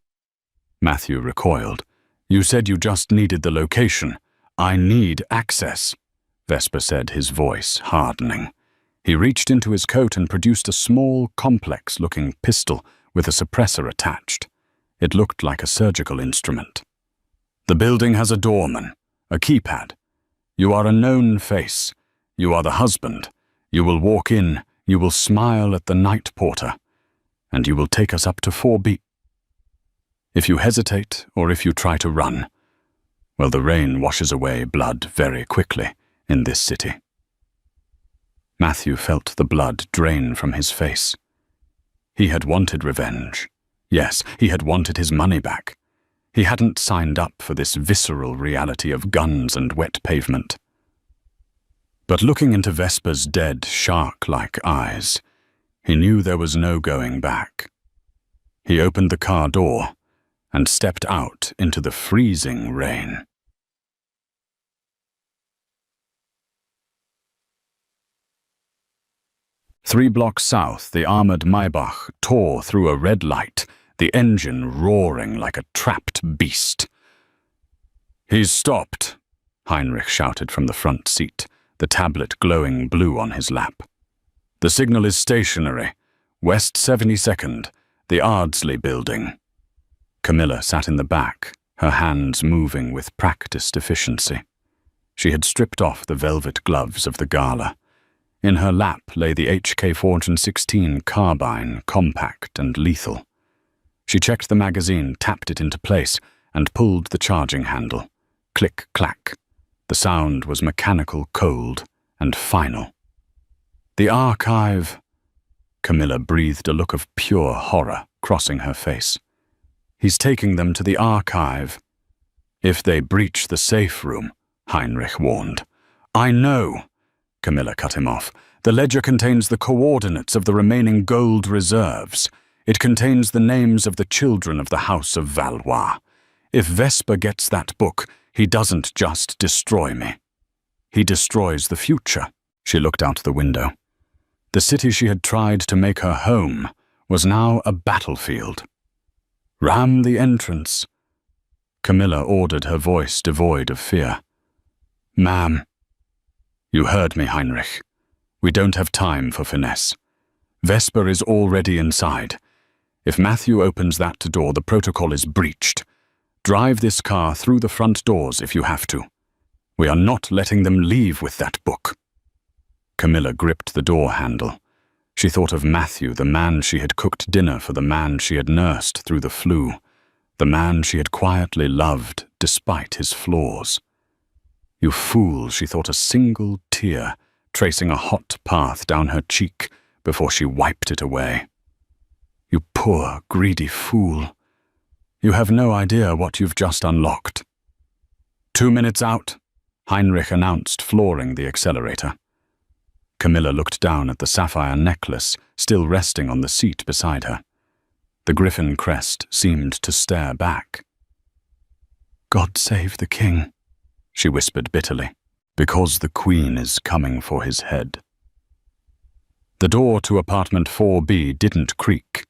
A: Matthew recoiled. You said you just needed the location. I need access, Vesper said, his voice hardening. He reached into his coat and produced a small, complex-looking pistol with a suppressor attached. It looked like a surgical instrument. The building has a doorman, a keypad. You are a known face. You are the husband. You will walk in, you will smile at the night porter, and you will take us up to 4B. If you hesitate, or if you try to run, well, the rain washes away blood very quickly in this city. Matthew felt the blood drain from his face. He had wanted revenge. Yes, he had wanted his money back. He hadn't signed up for this visceral reality of guns and wet pavement. But looking into Vesper's dead, shark-like eyes, he knew there was no going back. He opened the car door and stepped out into the freezing rain. Three blocks south, the armored Maybach tore through a red light, the engine roaring like a trapped beast. "He's stopped," Heinrich shouted from the front seat, the tablet glowing blue on his lap. "The signal is stationary. West 72nd, the Ardsley building." Camilla sat in the back, her hands moving with practiced efficiency. She had stripped off the velvet gloves of the gala. In her lap lay the HK-416 carbine, compact and lethal. She checked the magazine, tapped it into place, and pulled the charging handle. Click-clack. The sound was mechanical, cold, and final. "The archive." Camilla breathed a look of pure horror crossing her face. "He's taking them to the archive." "If they breach the safe room," Heinrich warned. "I know," Camilla cut him off. "The ledger contains the coordinates of the remaining gold reserves. It contains the names of the children of the House of Valois. If Vesper gets that book, he doesn't just destroy me. He destroys the future." She looked out the window. The city she had tried to make her home was now a battlefield. "Ram the entrance." Camilla ordered, her voice devoid of fear. "Ma'am." "You heard me, Heinrich. We don't have time for finesse. Vesper is already inside. If Matthew opens that door, the protocol is breached. Drive this car through the front doors if you have to. We are not letting them leave with that book." Camilla gripped the door handle. She thought of Matthew, the man she had cooked dinner for, the man she had nursed through the flu, the man she had quietly loved despite his flaws. "You fool," she thought, a single tear tracing a hot path down her cheek before she wiped it away. "You poor, greedy fool. You have no idea what you've just unlocked." 2 minutes out," Heinrich announced, flooring the accelerator. Camilla looked down at the sapphire necklace still resting on the seat beside her. The griffin crest seemed to stare back. "God save the king," she whispered bitterly, "because the Queen is coming for his head." The door to apartment 4B didn't creak.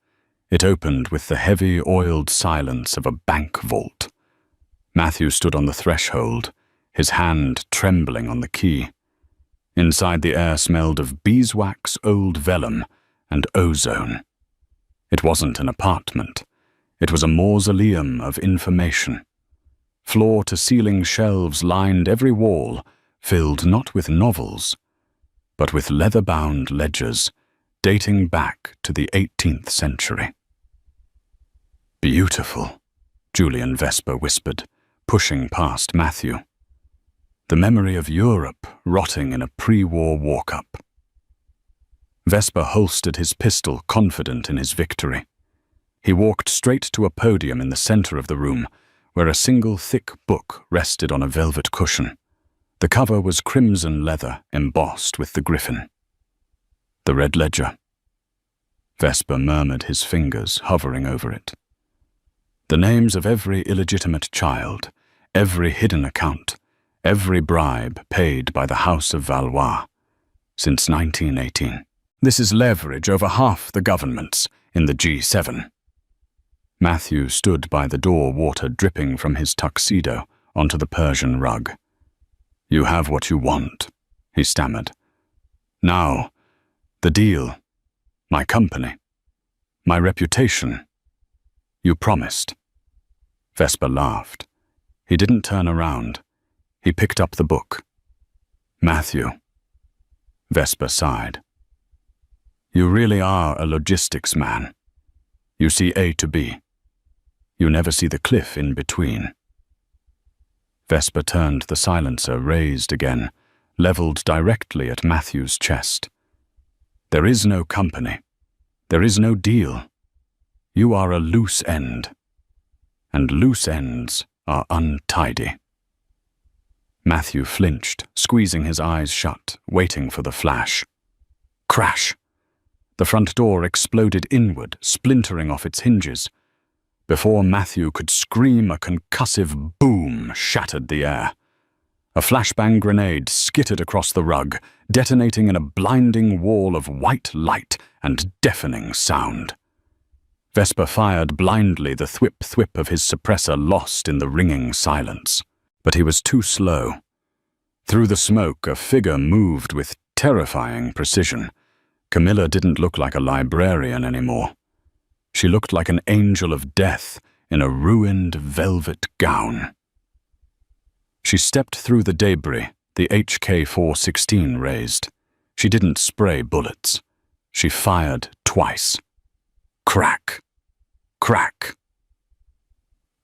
A: It opened with the heavy, oiled silence of a bank vault. Matthew stood on the threshold, his hand trembling on the key. Inside, the air smelled of beeswax, old vellum, and ozone. It wasn't an apartment. It was a mausoleum of information. Floor-to-ceiling shelves lined every wall, filled not with novels, but with leather-bound ledgers dating back to the 18th century. "Beautiful," Julian Vesper whispered, pushing past Matthew. The memory of Europe rotting in a pre-war walk-up. Vesper holstered his pistol, confident in his victory. He walked straight to a podium in the center of the room, where a single thick book rested on a velvet cushion. The cover was crimson leather embossed with the griffin. The red ledger. Vesper murmured, his fingers hovering over it. The names of every illegitimate child, every hidden account, every bribe paid by the House of Valois since 1918. This is leverage over half the governments in the G7. Matthew stood by the door, water dripping from his tuxedo onto the Persian rug. "You have what you want," he stammered. "Now, the deal, my company, my reputation. You promised." Vesper laughed. He didn't turn around. He picked up the book. "Matthew." Vesper sighed. "You really are a logistics man. You see A to B. You never see the cliff in between." Vesper turned the silencer, raised again, leveled directly at Matthew's chest. "There is no company. There is no deal. You are a loose end. and loose ends are untidy. Matthew flinched, squeezing his eyes shut, waiting for the flash. Crash! The front door exploded inward, splintering off its hinges. Before Matthew could scream, a concussive boom shattered the air. A flashbang grenade skittered across the rug, detonating in a blinding wall of white light and deafening sound. Vesper fired blindly, the thwip-thwip of his suppressor lost in the ringing silence. But he was too slow. Through the smoke, a figure moved with terrifying precision. Camilla didn't look like a librarian anymore. She looked like an angel of death in a ruined velvet gown. She stepped through the debris the HK-416 raised. She didn't spray bullets. She fired twice. Crack! Crack!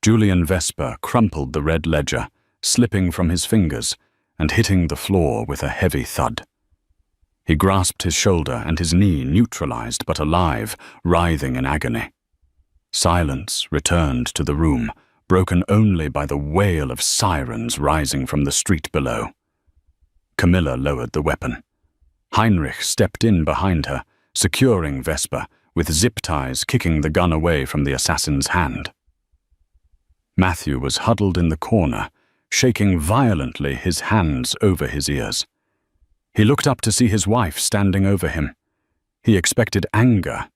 A: Julian Vesper crumpled the red ledger, slipping from his fingers and hitting the floor with a heavy thud. He grasped his shoulder and his knee, neutralized but alive, writhing in agony. Silence returned to the room, broken only by the wail of sirens rising from the street below. Camilla lowered the weapon. Heinrich stepped in behind her, securing Vesper, with zip ties kicking the gun away from the assassin's hand. Matthew was huddled in the corner, shaking violently, his hands over his ears. He looked up to see his wife standing over him. He expected anger.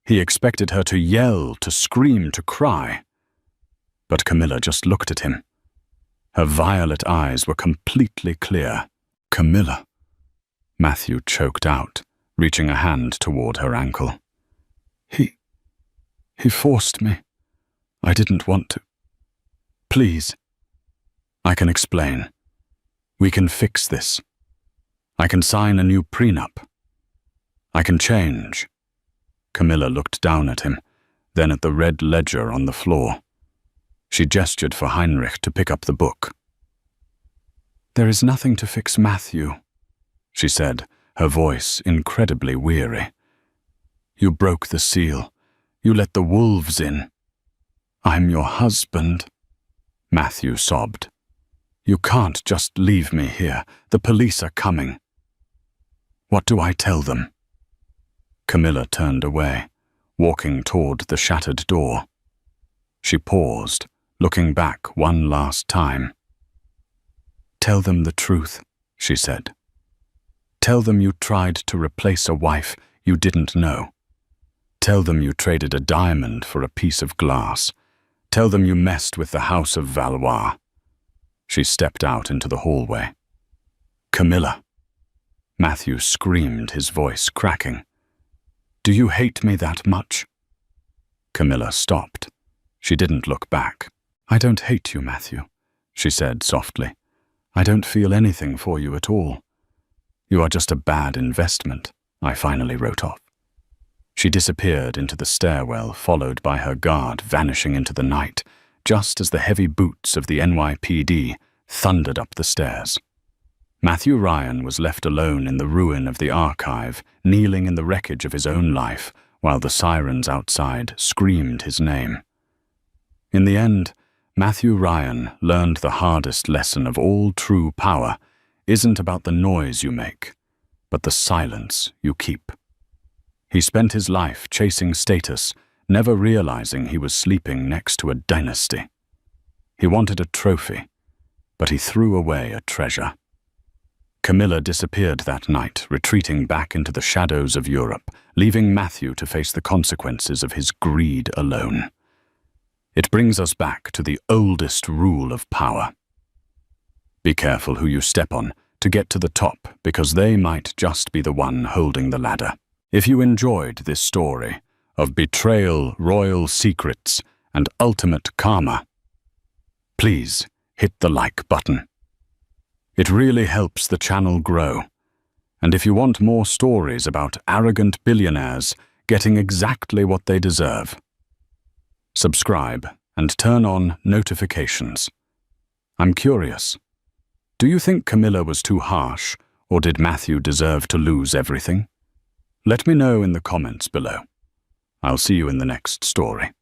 A: He expected her to yell, to scream, to cry. But Camilla just looked at him. Her violet eyes were completely clear. "Camilla," Matthew choked out, reaching a hand toward her ankle. He forced me. I didn't want to. Please. I can explain. We can fix this. I can sign a new prenup. I can change. Camilla looked down at him, then at the red ledger on the floor. She gestured for Heinrich to pick up the book. "There is nothing to fix Matthew," she said, her voice incredibly weary. "You broke the seal. You let the wolves in. I'm your husband," Matthew sobbed. "You can't just leave me here. The police are coming." "What do I tell them?" Camilla turned away, walking toward the shattered door. She paused, looking back one last time. "Tell them the truth," she said. "Tell them you tried to replace a wife you didn't know. Tell them you traded a diamond for a piece of glass. Tell them you messed with the House of Valois." She stepped out into the hallway. "Camilla," Matthew screamed, his voice cracking. "Do you hate me that much?" Camilla stopped. She didn't look back. "I don't hate you, Matthew," she said softly. "I don't feel anything for you at all. You are just a bad investment," I finally wrote off. She disappeared into the stairwell, followed by her guard vanishing into the night, just as the heavy boots of the NYPD thundered up the stairs. Matthew Ryan was left alone in the ruin of the archive, kneeling in the wreckage of his own life, while the sirens outside screamed his name. In the end, Matthew Ryan learned the hardest lesson of all true power isn't about the noise you make, but the silence you keep. He spent his life chasing status, never realizing he was sleeping next to a dynasty. He wanted a trophy, but he threw away a treasure. Camilla disappeared that night, retreating back into the shadows of Europe, leaving Matthew to face the consequences of his greed alone. It brings us back to the oldest rule of power. Be careful who you step on to get to the top, because they might just be the one holding the ladder. If you enjoyed this story of betrayal, royal secrets, and ultimate karma, please hit the like button. It really helps the channel grow. And if you want more stories about arrogant billionaires getting exactly what they deserve, subscribe and turn on notifications. I'm curious. Do you think Camilla was too harsh, or did Matthew deserve to lose everything? Let me know in the comments below. I'll see you in the next story.